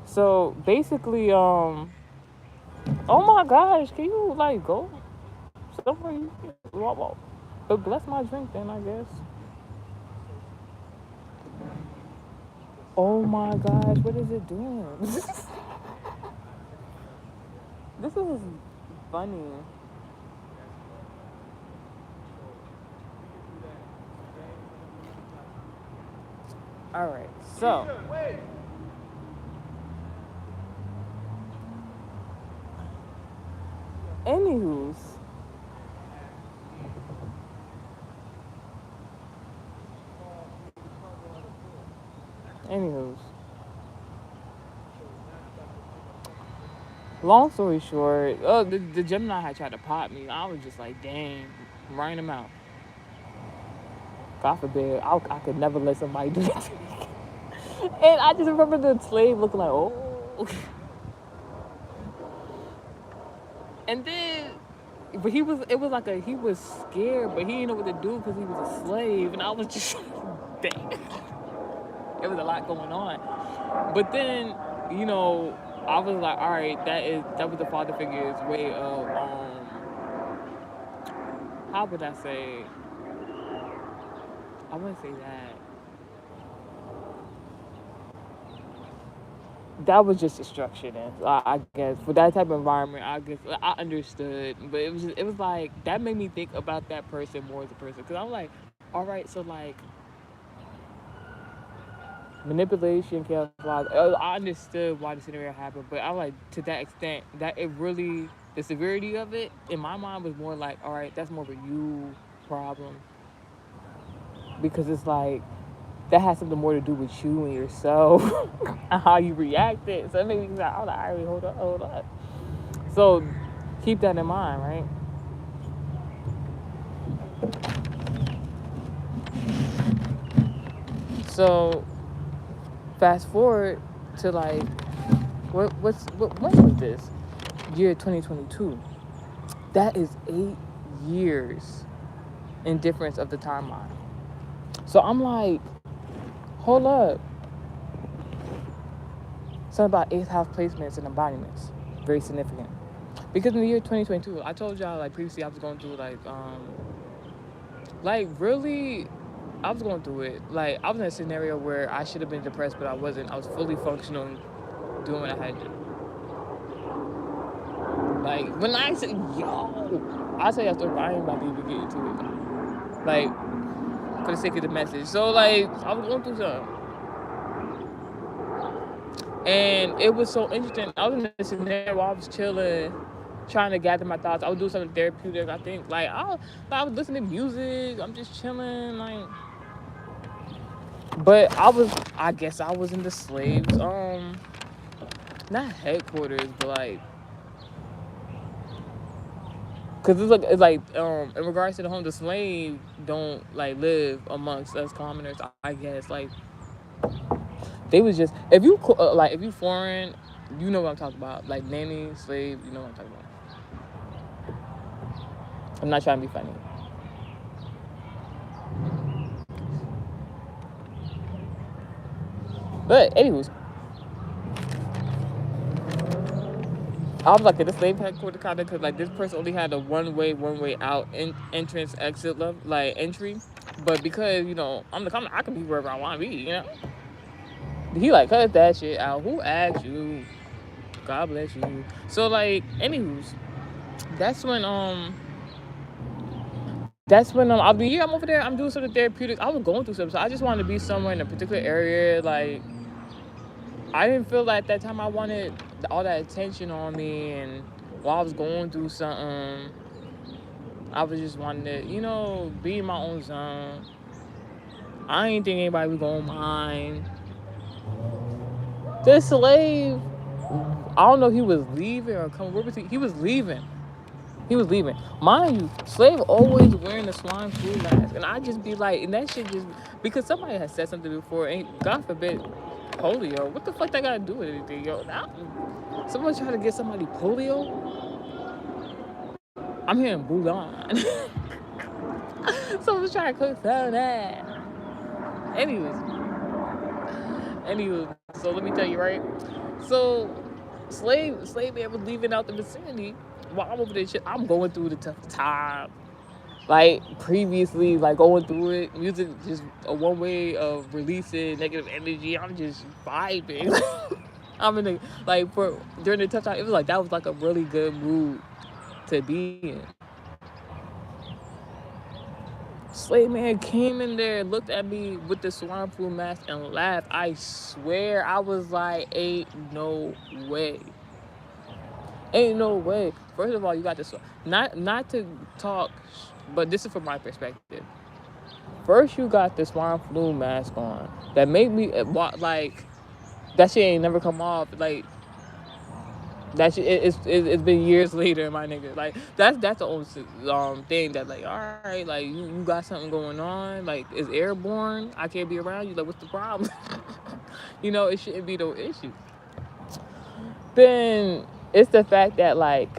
So basically, oh my gosh, can you like go somewhere? But bless my drink then, I guess. Oh my gosh, what is it doing? This is funny. All right, so anywho's, anywho's. Long story short, the Gemini had tried to pop me. I was just like, dang, writing him out. God forbid, I could never let somebody do that to me. And I just remember the slave looking like, oh. And then, but it was like he was scared, but he didn't know what to do because he was a slave. And I was just Dang. It was a lot going on. But then, you know, I was like, all right, that was the father figure's way of how would I say? I wouldn't say that. That was just destruction. And I guess for that type of environment, I guess I understood, but it was like that made me think about that person more as a person because I'm like, all right, so like manipulation, chaos, lies. I understood why the scenario happened, but I like to that extent that it really the severity of it in my mind was more like, all right, that's more of a you problem because it's like that has something more to do with you and yourself and how you reacted. So it made me like, I was like, all right, hold up. So keep that in mind, right? So fast forward to like what when was this? Year 2022. That is 8 years in difference of the timeline. So I'm like, hold up. Something about eighth house placements and embodiments. Very significant. Because in the year 2022, I told y'all like previously I was going through like really I was going through it. Like I was in a scenario where I should have been depressed, but I wasn't. I was fully functional, doing what I had to do. Like when I said yo, I say I story, but I ain't about to even get into it. Like for the sake of the message. So like I was going through something. And it was so interesting. I was in a scenario where I was chilling, trying to gather my thoughts. I was doing something therapeutic, I think. Like I was listening to music. I'm just chilling, like. But I guess I was in the slaves, not headquarters, but like, cause it's like, in regards to the home, the slave don't like live amongst us commoners. I guess like they was just if you foreign, you know what I'm talking about. Like nanny, slave, you know what I'm talking about. I'm not trying to be funny. But anyways, I was like at the slave headquarters kind of because like this person only had a one way out entrance exit like entry, but because you know I can be wherever I want to be, you know. He like cut that shit out. Who asked you? God bless you. So like, anywho's, that's when I'll be I'm over there. I'm doing something therapeutic. I was going through something, so I just wanted to be somewhere in a particular area. Like I didn't feel like at that time I wanted all that attention on me, and while I was going through something, I was just wanting to, be in my own zone. I ain't think anybody was gonna mind. This slave, I don't know if he was leaving or coming. Where was he? He was leaving. He was leaving. Mind you, slave always wearing the swine flu mask. And I just be like, and that shit just, because somebody has said something before, and God forbid, polio. What the fuck that got to do with anything, yo? Someone trying to get somebody polio? I'm hearing Bulan. Someone's trying to cook some of that. Anyways, so let me tell you, right? So, slave man was leaving out the vicinity while I'm over there. I'm going through the tough time. Like previously, like going through it, music just a one way of releasing negative energy. I'm just vibing. I'm in for during the tough time. It was like that was like a really good mood to be in. Slave man came in there, looked at me with the swine flu mask and laughed. I swear, I was like, ain't no way. Ain't no way. First of all, you got this. Not to talk, but this is from my perspective. First, you got the swine flu mask on that made me like that shit ain't never come off. Like that shit, it's been years later, my nigga. Like that's the only thing that like, all right, like you got something going on. Like it's airborne. I can't be around you. Like what's the problem? It shouldn't be no issue. Then it's the fact that like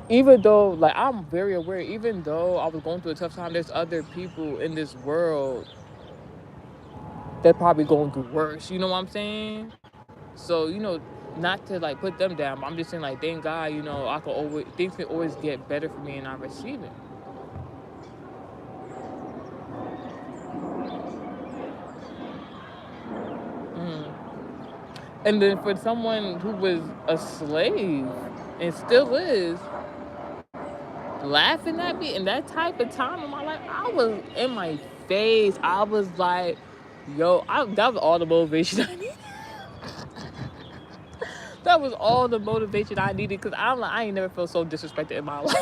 even though like I'm very aware, even though I was going through a tough time, there's other people in this world they're probably going through worse. You know what I'm saying? So, not to like put them down, but I'm just saying like, thank God, I could always things can always get better for me and I receive it. Mm. And then for someone who was a slave and still is laughing at me in that type of time in my life, I was in my face. I was like, yo, that was all the motivation I needed. That was all the motivation I needed because I'm like, I ain't never felt so disrespected in my life.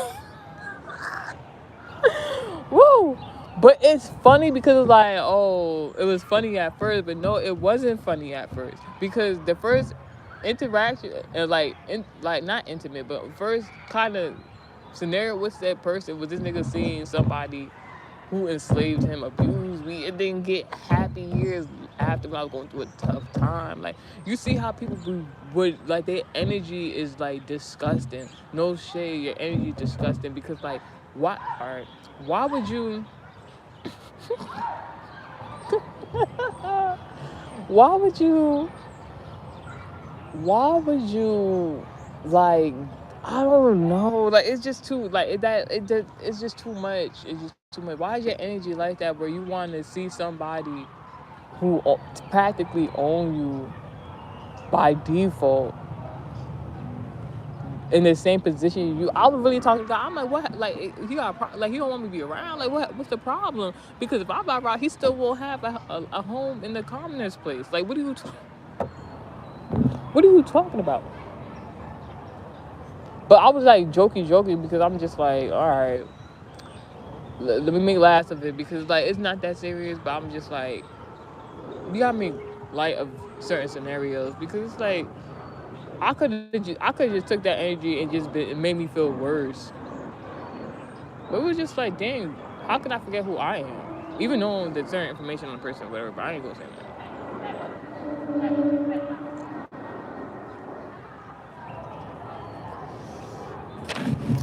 Woo! But it's funny because it's like, oh, it was funny at first, but no, it wasn't funny at first because the first interaction, like not intimate, but first kind of scenario with that person was this nigga seeing somebody who enslaved him, abused me, and then get happy years after when I was going through a tough time. Like, you see how people would like, their energy is like disgusting. No shade, your energy is disgusting because like, why would you why would you why would you like, I don't know, like it's just too like it's just too much. It's just too much. Why is your energy like that where you want to see somebody who practically own you by default in the same position you? I was really talking to God. I'm like, what? Like, he got like, he don't want me to be around. Like, what's the problem? Because if I'm not around, he still will have a home in the commoners place. Like, what are you talking about? But I was like joking because I'm just like, all right, let me make last of it because like it's not that serious. But I'm just like, you gotta make light of certain scenarios because it's like I could have just took that energy and just it made me feel worse. But it was just like, dang, how can I forget who I am? Even knowing the certain information on the person or whatever, but I ain't gonna say that.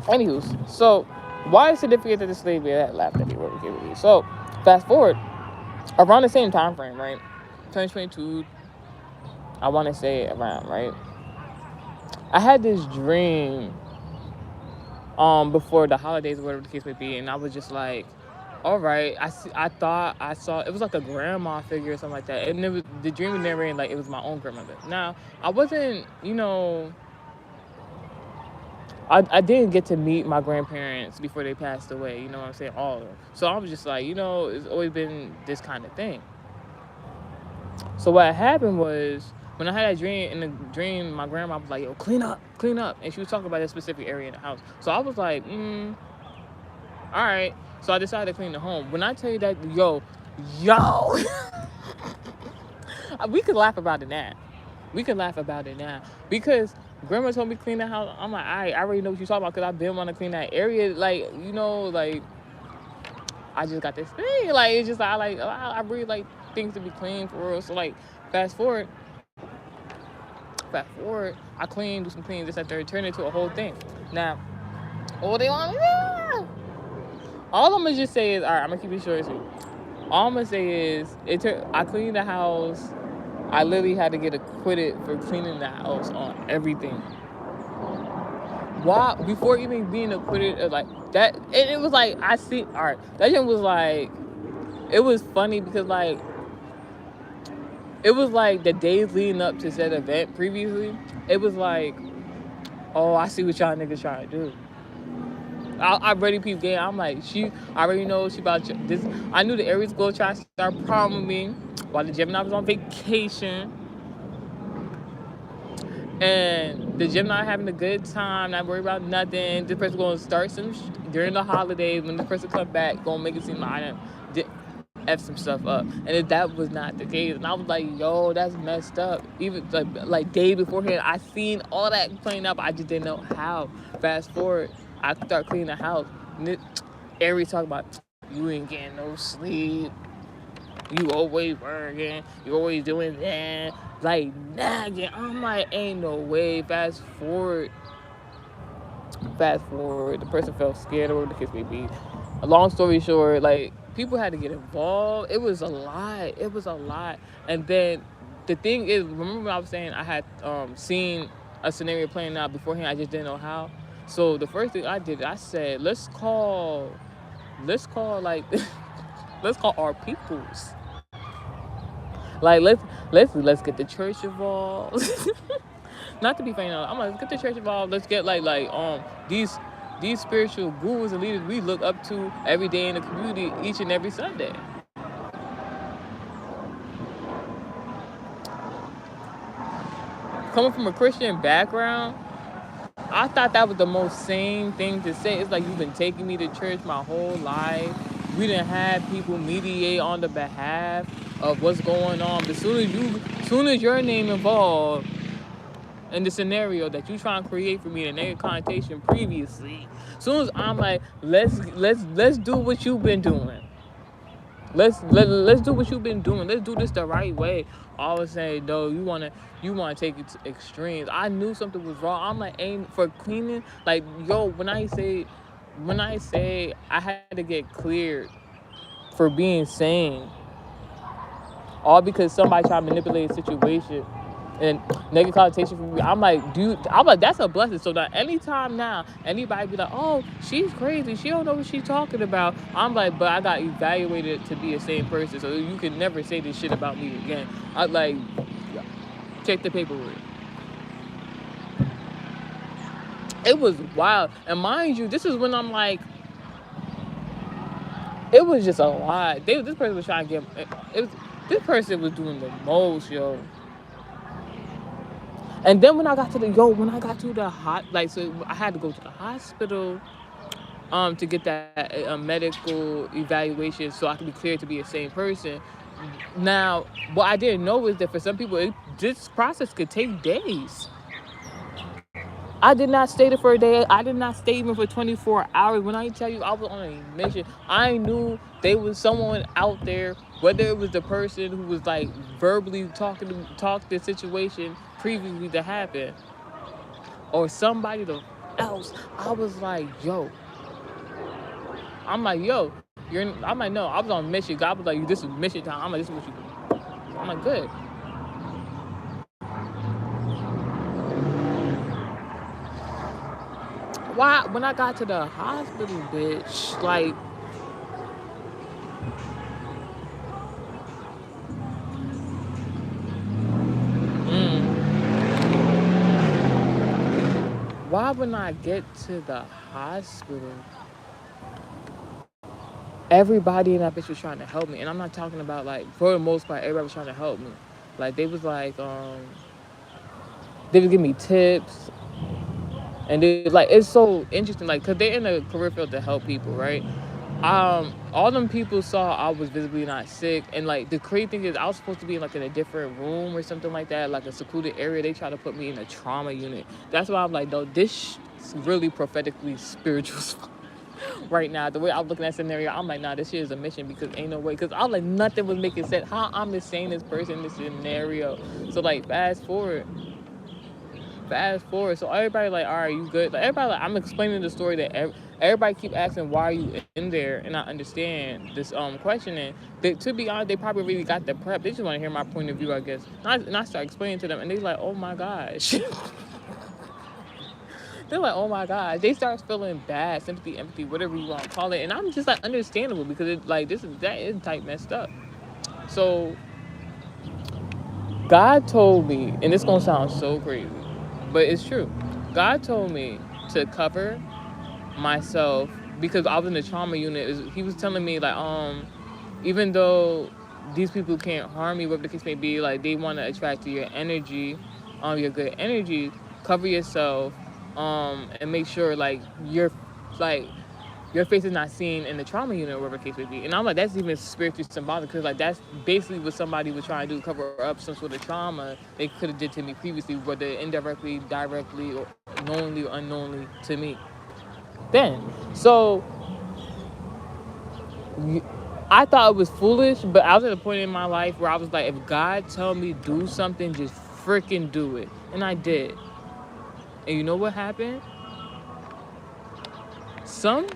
Anywho, so why is it significant that the slavery that laughed at me? What we give. So fast forward around the same time frame, right? 2022, I want to say around, right? I had this dream before the holidays or whatever the case may be, and I was just like, all right, I thought I saw, it was like a grandma figure or something like that, and it was, the dream was narrating like it was my own grandmother. Now I wasn't, I didn't get to meet my grandparents before they passed away, you know what I'm saying, all of them. So I was just like, it's always been this kind of thing. So what happened was, when I had that dream, in the dream, my grandma was like, yo, clean up. And she was talking about that specific area in the house. So I was like, all right. So I decided to clean the home. When I tell you that, yo, we could laugh about it now. Because grandma told me to clean the house. I'm like, I already know what you're talking about because I've been wanting to clean that area. Like, like, I just got this thing. Like, it's just, I really like things to be clean for real. So, like, fast forward, I clean, do some cleans, this, that, third, turn it into a whole thing. Now, all they want, all I'm gonna just say is, all right, I'm gonna keep it short and sweet. All I'm gonna say is, I cleaned the house. I literally had to get acquitted for cleaning the house on everything. Why? Before even being acquitted, like that, and it was like, all right, that thing was like, it was funny because like, it was like the days leading up to said event previously, it was like, oh, I see what y'all niggas trying to do. I already peeped game. I'm like, I already know she about this. I knew the Aries go try to start problem with me while the Gemini was on vacation. And the Gemini having a good time, not worried about nothing. This person going to start some during the holidays. When this person come back, going to make it seem like I done F some stuff up. And if that was not the case, and I was like, yo, that's messed up. Even like day beforehand, I seen all that playing up. I just didn't know how. Fast forward, I start cleaning the house. And Aries talk about, you ain't getting no sleep. You always working. You always doing that. Like, nagging. I'm like, ain't no way. Fast forward. The person felt scared or whatever the case may be. A long story short, like, people had to get involved. It was a lot. It was a lot. And then the thing is, remember when I was saying I had seen a scenario playing out beforehand, I just didn't know how. So the first thing I did, I said, let's call like let's call our peoples. Like let's get the church involved. Not to be funny, I'm like, let's get the church involved. Let's get these spiritual gurus and leaders we look up to every day in the community, each and every Sunday. Coming from a Christian background, I thought that was the most sane thing to say. It's like, you've been taking me to church my whole life. We didn't have people mediate on the behalf of what's going on. But soon as your name involved in the scenario that you trying to create for me, the negative connotation previously, soon as I'm like, let's do what you've been doing. Let's do what you've been doing. Let's do this the right way. I was saying, no, you wanna take it to extremes. I knew something was wrong. I'm like, aim for cleaning. Like, yo, when I say I had to get cleared for being sane, all because somebody tried to manipulate a situation and negative connotation for me. I'm like, dude, that's a blessing. So that anytime now, anybody be like, oh, she's crazy, she don't know what she's talking about. I'm like, but I got evaluated to be a sane person, so you can never say this shit about me again. I like, check the paperwork. It was wild. And mind you, this is when I'm like, it was just a lot. This person was trying to get, this person was doing the most, yo. And then when I got to the so I had to go to the hospital to get that medical evaluation so I could be cleared to be a sane person. Now, what I didn't know is that for some people, this process could take days. I did not stay there for a day. I did not stay even for 24 hours. When I tell you I was on a mission, I knew there was someone out there, whether it was the person who was like verbally talk the situation previously to happen, or somebody else. I was like, yo. I'm like, no, I was on a mission. God was like, this is mission time. I'm like, this is what you do. I'm like, good. Why? When I got to the hospital, bitch, like, why when I get to the hospital, everybody in that bitch was trying to help me. And I'm not talking about, like, for the most part, everybody was trying to help me. Like, they was like, they would give me tips. And they, like, it's so interesting, like, because they're in a career field to help people, right? All them people saw I was visibly not sick. And, like, the crazy thing is I was supposed to be, like, in a different room or something like that, like a secluded area. They try to put me in a trauma unit. That's why I'm like, no, this is really prophetically spiritual right now. The way I'm looking at the scenario, I'm like, nah, this shit is a mission, because ain't no way. Because I was like, nothing was making sense. How I'm the sanest person in this scenario. So, like, fast forward. So everybody like, all right, you good? Like, everybody, like, I'm explaining the story that everybody keep asking, why are you in there? And I understand this questioning. To be honest, they probably really got the prep. They just want to hear my point of view, I guess. And I start explaining to them, and they're like, oh my gosh. They're like, oh my gosh. They start feeling bad, sympathy, empathy, whatever you want to call it. And I'm just like, understandable, because it, like, that is type messed up. So God told me, and this gonna sound so crazy, but it's true. God told me to cover myself because I was in the trauma unit. He was telling me, like, even though these people can't harm me, whatever the case may be, like, they want to attract your energy, your good energy. Cover yourself, and make sure, like, your face is not seen in the trauma unit, or whatever the case may be. And I'm like, that's even spiritually symbolic, because, like, that's basically what somebody was trying to do, cover up some sort of trauma they could have did to me previously, whether indirectly, directly, or knowingly or unknowingly to me. Then, so I thought it was foolish, but I was at a point in my life where I was like, if God tell me do something, just freaking do it. And I did. And you know what happened? Some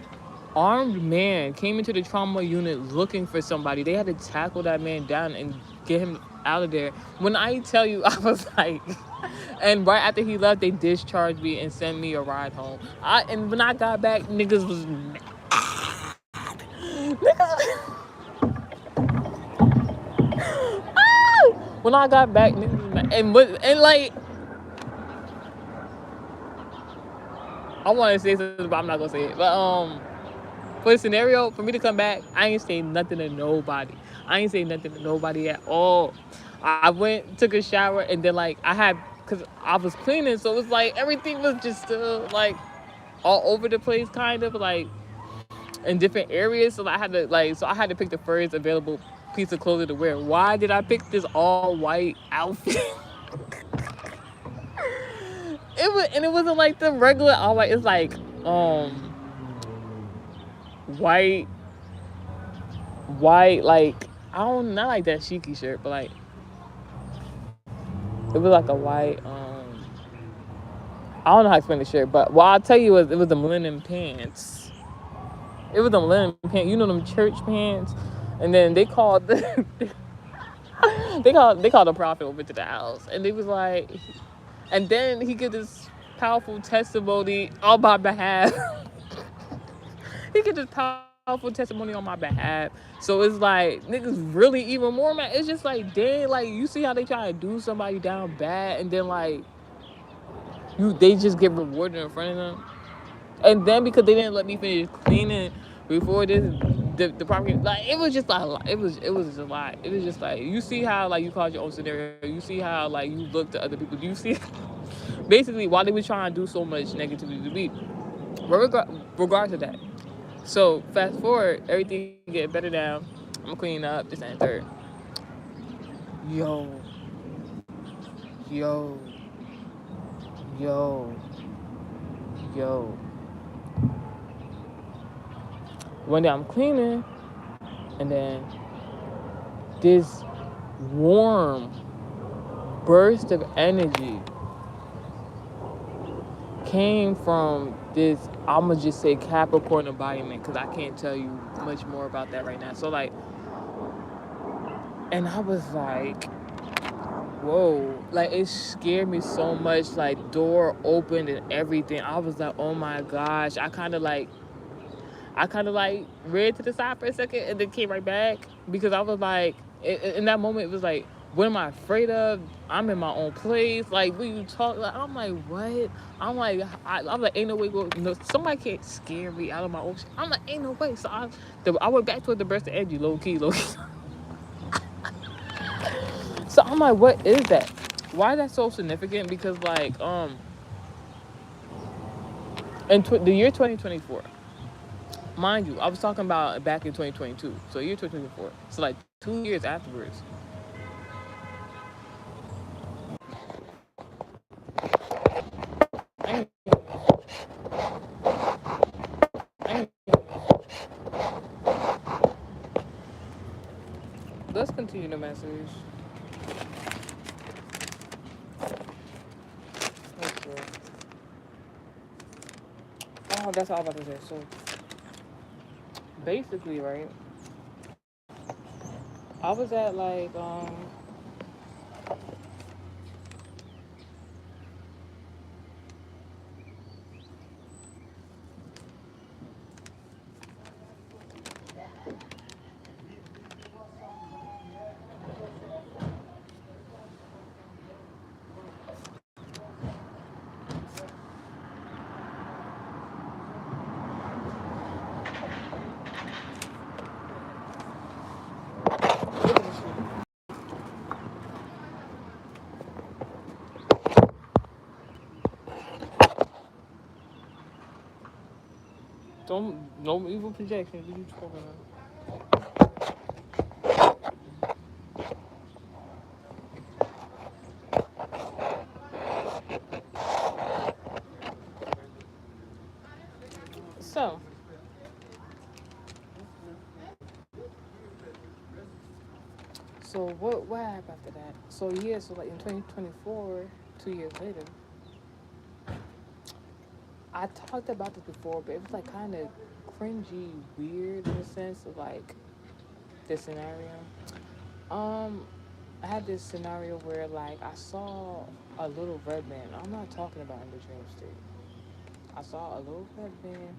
armed man came into the trauma unit looking for somebody. They had to tackle that man down and get him out of there. When I tell you, I was like, and right after he left, they discharged me and sent me a ride home. And when I got back, niggas was mad. Niggas, when I got back, niggas was mad. And like, I want to say something, but I'm not gonna say it. But for the scenario, for me to come back, I ain't say nothing to nobody. I ain't say nothing to nobody at all. I went, took a shower, and then like cause I was cleaning, so it was like everything was just still like all over the place, kind of like in different areas. So I had to pick the first available piece of clothing to wear. Why did I pick this all white outfit? It wasn't like the regular all white. It's like white like I don't not like that chic shirt, but like it was like a white I don't know how to explain the shirt, but what I'll tell you is it was them linen pants. It was them linen pants, you know, them church pants. And then they called they called the prophet over to the house, and they was like, and then he gave this powerful testimony on my behalf. He get this powerful testimony on my behalf. So it's like niggas really even more mad. It's just like, dang, like you see how they try to do somebody down bad, and then like they just get rewarded in front of them. And then because they didn't let me finish cleaning before the property, like it was just like it was just a lot. It was just like, you see how like you caused your own scenario. You see how like you look to other people. You see, basically why they were trying to do so much negativity to me. But regardless of that, so fast forward, everything get better now. I'm cleaning up this and third. Yo, yo, yo, yo. One day I'm cleaning, and then this warm burst of energy came from this, I'ma just say Capricorn embodiment, because I can't tell you much more about that right now. So like, and I was like, whoa, like it scared me so much. Like door opened and everything. I was like, oh my gosh. I kind of like read to the side for a second and then came right back, because I was like, in that moment, it was like, what am I afraid of? I'm in my own place. Like, when you talk, like, I'm like, what? I'm like, ain't no way. No, somebody can't scare me out of my own shit. I'm like, ain't no way. So I went back to the burst of energy, low key. So I'm like, what is that? Why is that so significant? Because like, in the year 2024. Mind you, I was talking about back in 2022, so year 2024. So like 2 years afterwards. I ain't- I ain't- Let's continue the message. Okay. Oh, that's all I was about to say. So basically, right, I was at like look at this shit. Don't no evil projections. What you talking about? So what happened after that? So yeah, so like in 2024, 2 years later, I talked about this before, but it was like kind of cringy weird in the sense of like this scenario. Um, I had this scenario where like I saw a little red man. I'm not talking about in the dream state. I saw a little red man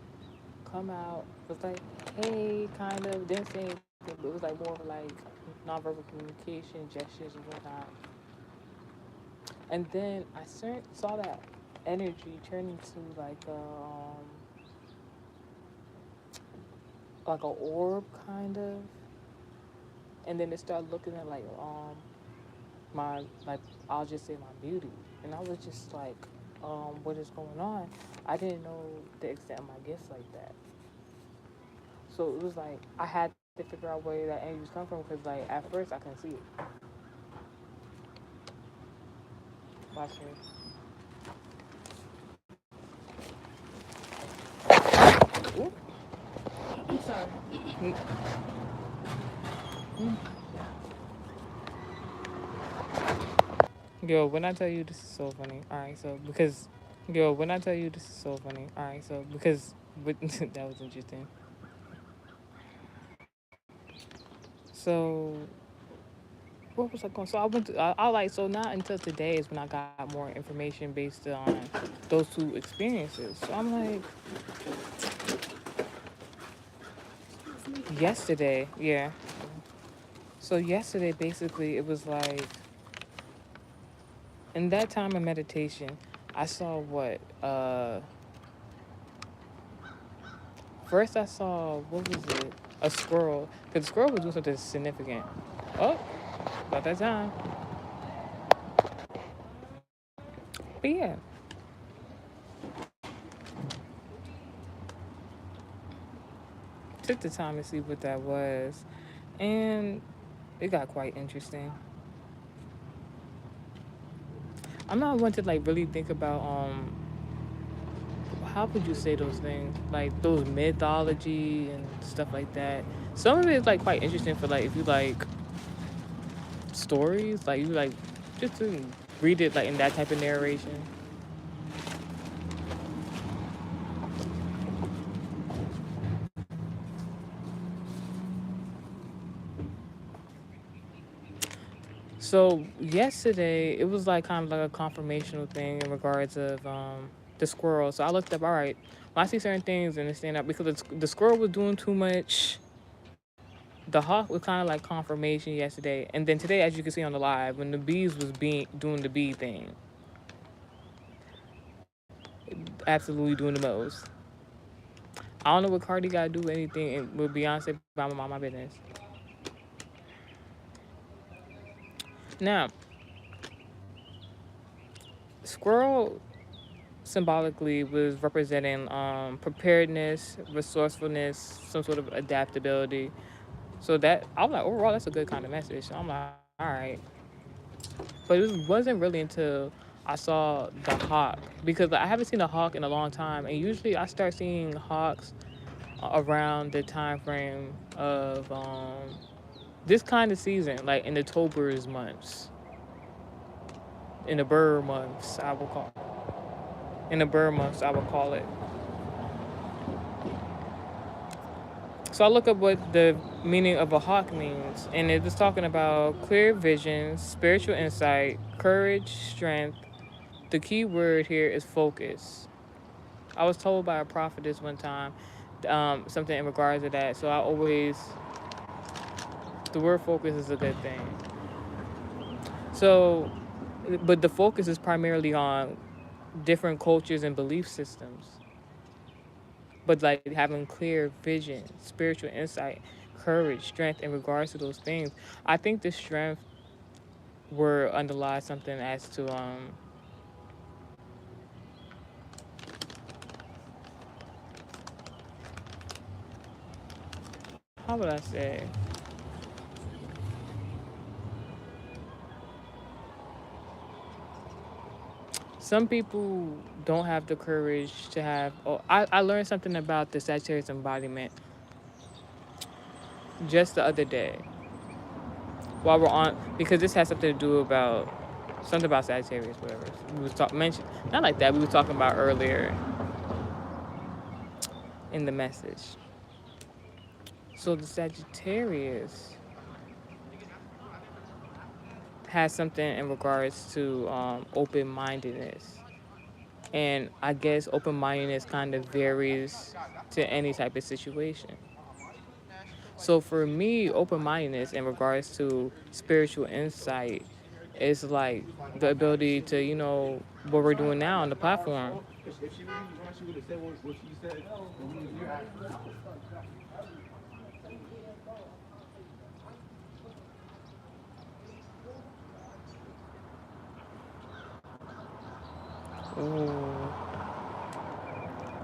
come out. It was like, hey, kind of. Didn't say anything, but it was like more of like nonverbal communication, gestures and whatnot. And then I saw that energy turn into like a orb kind of, and then it started looking at like my like I'll just say my beauty, and I was just like, what is going on? I didn't know the extent of my gifts like that. So it was like I had to figure out where that energy was coming from because like at first I couldn't see it. Watch me. Oop. I'm sorry. Mm, mm. Yo, when I tell you this is so funny. All right, so because yo, when I tell you this is so funny. All right, so because but that was interesting. So what was I going? So I went. I like so not until today is when I got more information based on those two experiences. So I'm like yesterday, yeah. So yesterday basically it was like in that time of meditation, I saw what first I saw what was it? A squirrel. Cause the squirrel was doing something significant. Oh, about that time. But yeah, took the time to see what that was, and it got quite interesting. I'm not one to like really think about how would you say those things like those mythology and stuff like that. Some of it is like quite interesting for like if you like stories, like you like just to read it like in that type of narration. So yesterday it was like kind of like a confirmational thing in regards of the squirrel. So I looked up. All right, when I see certain things and it stand out because the squirrel was doing too much. The hawk was kind of like confirmation yesterday, and then today, as you can see on the live, when the bees was being doing the bee thing, absolutely doing the most. I don't know what Cardi got to do with anything with Beyonce, but I'm on my business. Now, squirrel symbolically was representing preparedness, resourcefulness, some sort of adaptability. So that I'm like, overall, that's a good kind of message. So I'm like, all right. But it wasn't really until I saw the hawk because like, I haven't seen a hawk in a long time, and usually I start seeing hawks around the time frame of this kind of season, like in the Tober's months, in the bird months, I will call. In the bird months, I would call it. So I look up what the meaning of a hawk means, and it was talking about clear vision, spiritual insight, courage, strength. The key word here is focus. I was told by a prophetess one time something in regards to that. So I always, the word focus is a good thing. So, but the focus is primarily on different cultures and belief systems. But like having clear vision, spiritual insight, courage, strength in regards to those things. I think the strength word underlies something as to how would I say? Some people don't have the courage to have. Oh, I learned something about the Sagittarius embodiment just the other day while we're on because this has something to do about something about Sagittarius, whatever. We was talking mentioned not like that. We were talking about earlier in the message. So the Sagittarius has something in regards to open mindedness. And I guess open mindedness kind of varies to any type of situation. So for me, open mindedness in regards to spiritual insight is like the ability to, what we're doing now on the platform. Ooh.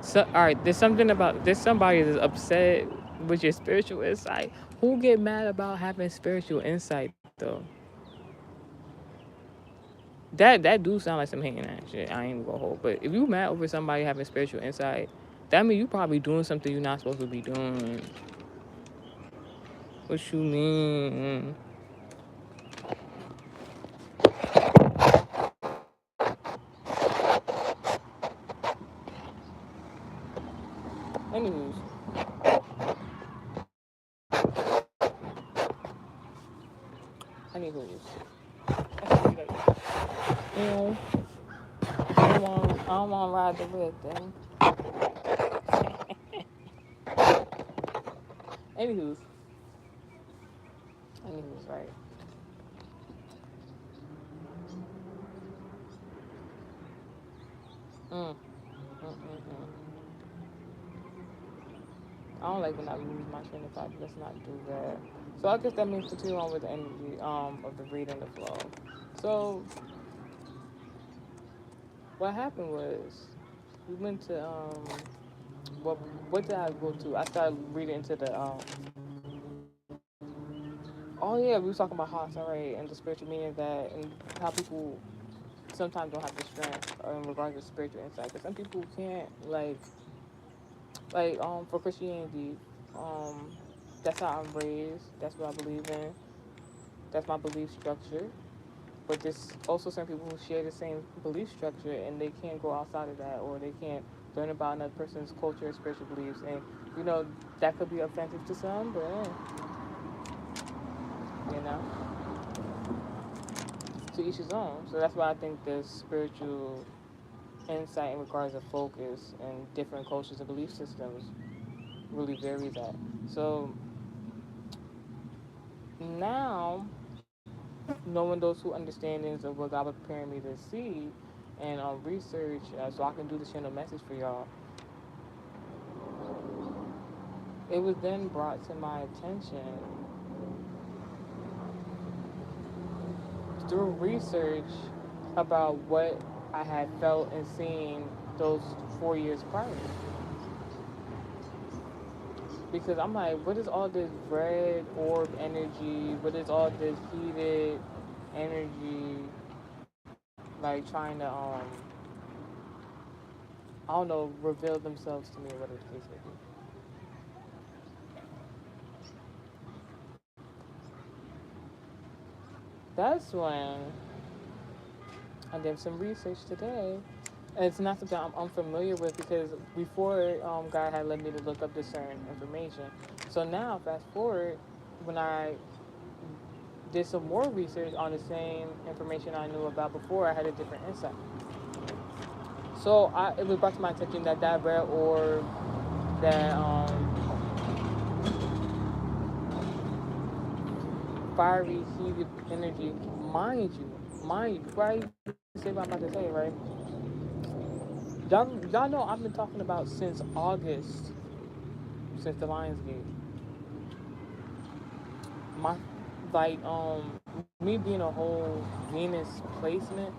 So, all right, there's somebody that's upset with your spiritual insight. Who get mad about having spiritual insight though? That do sound like some hating ass shit. I ain't gonna hold. But if you mad over somebody having spiritual insight, that means you probably doing something you're not supposed to be doing. What you mean? Anyways, anyways, you know, I don't want to ride the red thing. Anyways, right. Mm, I don't like when I lose my train of thought. Let's not do that. So I guess that means continue on with the energy of the reading the flow. So what happened was we went to what what did I go to? I started reading into the oh yeah, we was talking about hearts, all right, and the spiritual meaning of that, and how people sometimes don't have the strength in regards to spiritual insight. Because some people can't for Christianity, um that's how I'm raised. That's what I believe in. That's my belief structure. But there's also some people who share the same belief structure and they can't go outside of that, or they can't learn about another person's culture or spiritual beliefs. And you know that could be offensive to some, but you know, to each his own. So that's why I think the spiritual insight in regards to focus and different cultures and belief systems really varies at. So now, knowing those two understandings of what God was preparing me to see and research, so I can do the channel message for y'all, it was then brought to my attention through research about what I had felt and seen those 4 years prior. Because I'm like, what is all this red orb energy? What is all this heated energy? Like trying to I don't know, reveal themselves to me or whatever the case may be. That's when I did some research today. And it's not something I'm unfamiliar with because before God had led me to look up this certain information. So now, fast forward, when I did some more research on the same information I knew about before, I had a different insight. So it was brought to my attention that that red orb, that fiery, heated energy, mind you, before I even say what I'm about to say, right? Y'all know I've been talking about since August, since the Lionsgate. My me being a whole Venus placement,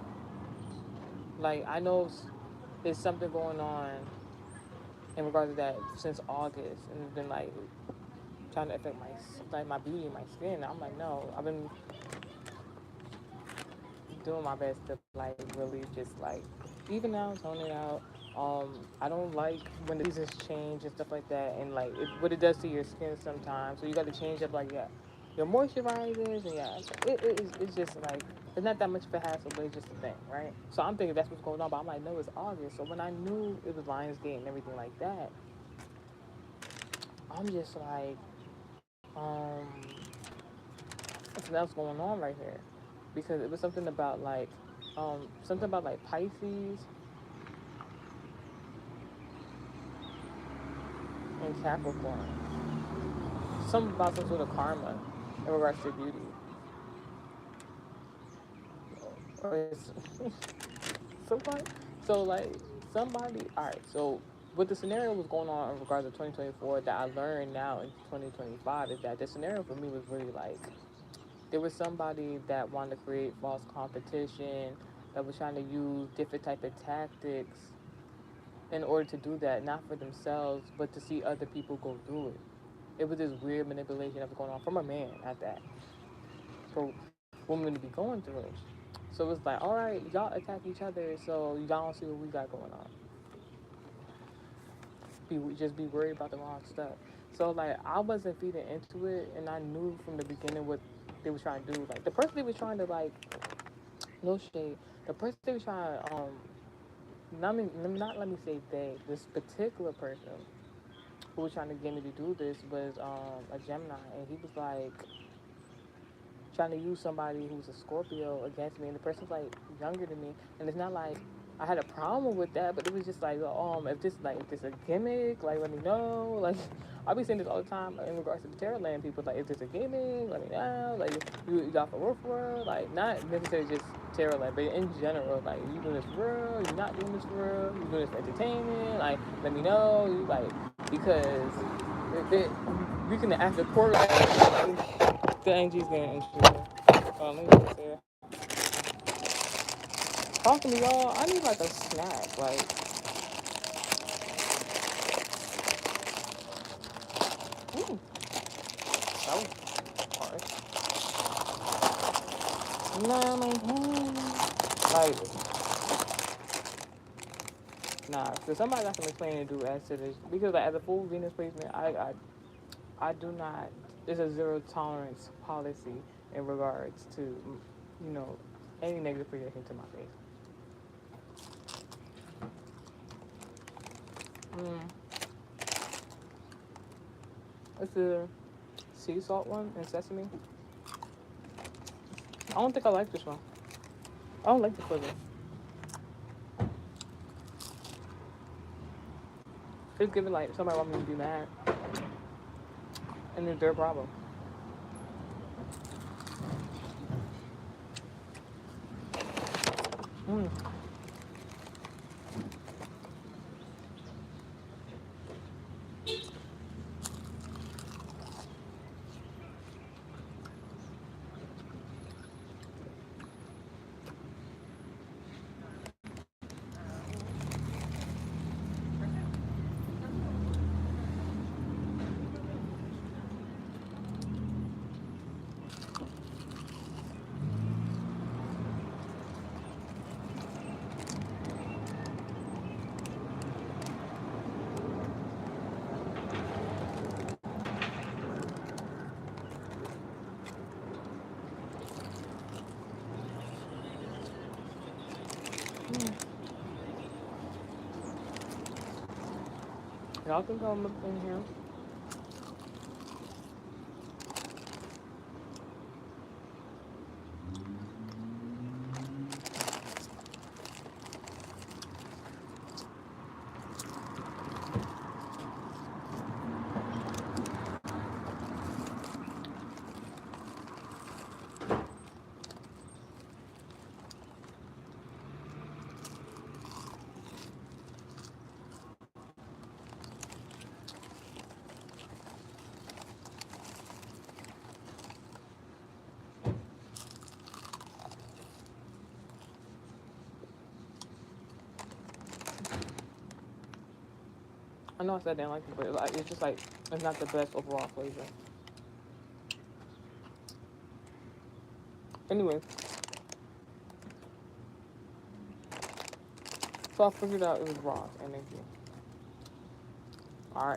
like I know there's something going on in regards to that since August, and it's been like trying to affect my beauty and my skin. I'm like, no, I've been doing my best to like really just like even out, tone it out. I don't like when the seasons change and stuff like that, and like what it does to your skin sometimes. So you got to change up like your moisturizers, and it's just like it's not that much of a hassle, but it's just a thing, right? So I'm thinking that's what's going on, but I'm like, no, it's August. So when I knew it was Lionsgate and everything like that, I'm just like, something else going on right here, because it was something about like Pisces and Capricorn, something about some sort of karma in regards to beauty, or it's somebody. So like somebody. All right. So what the scenario was going on in regards to 2024 that I learned now in 2025 is that the scenario for me was really like there was somebody that wanted to create false competition, that was trying to use different type of tactics in order to do that, not for themselves, but to see other people go through it. It was this weird manipulation that was going on from a man at that, for women to be going through it. So it's like, all right, y'all attack each other, so y'all don't see what we got going on. Just be worried about the wrong stuff. So like I wasn't feeding into it, and I knew from the beginning what they was trying to do. Like the person they was trying to like, no shade. The person they was trying to not let me say they. This particular person who was trying to get me to do this was a Gemini, and he was like trying to use somebody who's a Scorpio against me, and the person's like younger than me, and it's not like I had a problem with that, but it was just like, if this a gimmick, like let me know. Like I be saying this all the time in regards to the tarot land people, like if this a gimmick, let me know. Like you got for real, like not necessarily just tarot land, but in general, like you doing this for real, you not doing this for real, you doing this for entertainment, like let me know, you like because we can after court. The NG's getting interested. Let me just say, talk to me, y'all. I need like a snack. Like, ooh, that was harsh. Nah, like, nah. So somebody got some explaining to do as to this because like, as a full Venus placement, I do not. There's a zero tolerance policy in regards to, you know, any negative projection to my face. Mm, it's the sea salt one and sesame. I don't think I like this one. I don't like the flavor. It's giving like somebody want me to be mad, and it's their problem. Mm. Y'all can come up in here. I know I said I didn't like it, but like, it's just like it's not the best overall flavor. Anyway, so I figured out it was Ross energy. RA.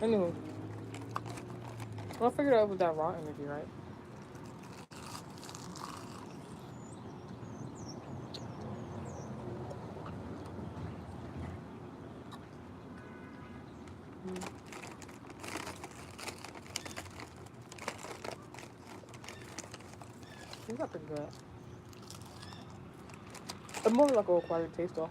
Anyway, well, I figured out it was that raw energy, right? It's not pretty good. It's more like a acquired taste, though.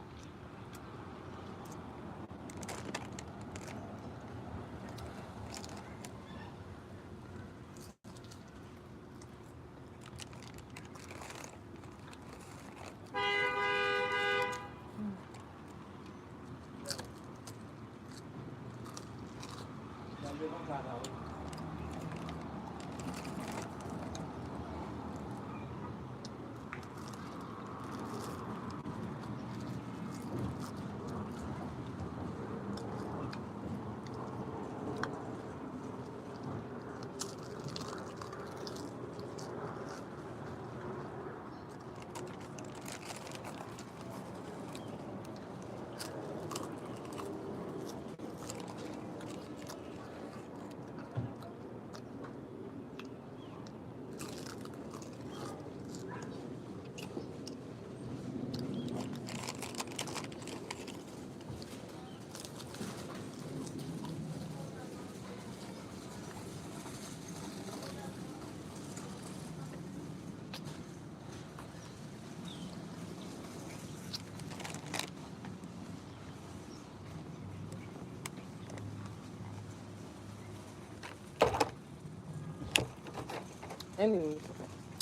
Anyway,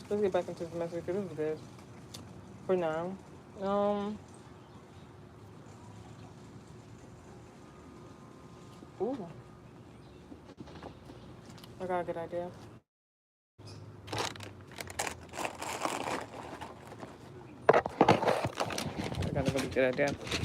let's get back into the message because this is good for now. Um, ooh, I got a good idea. I got a really good idea.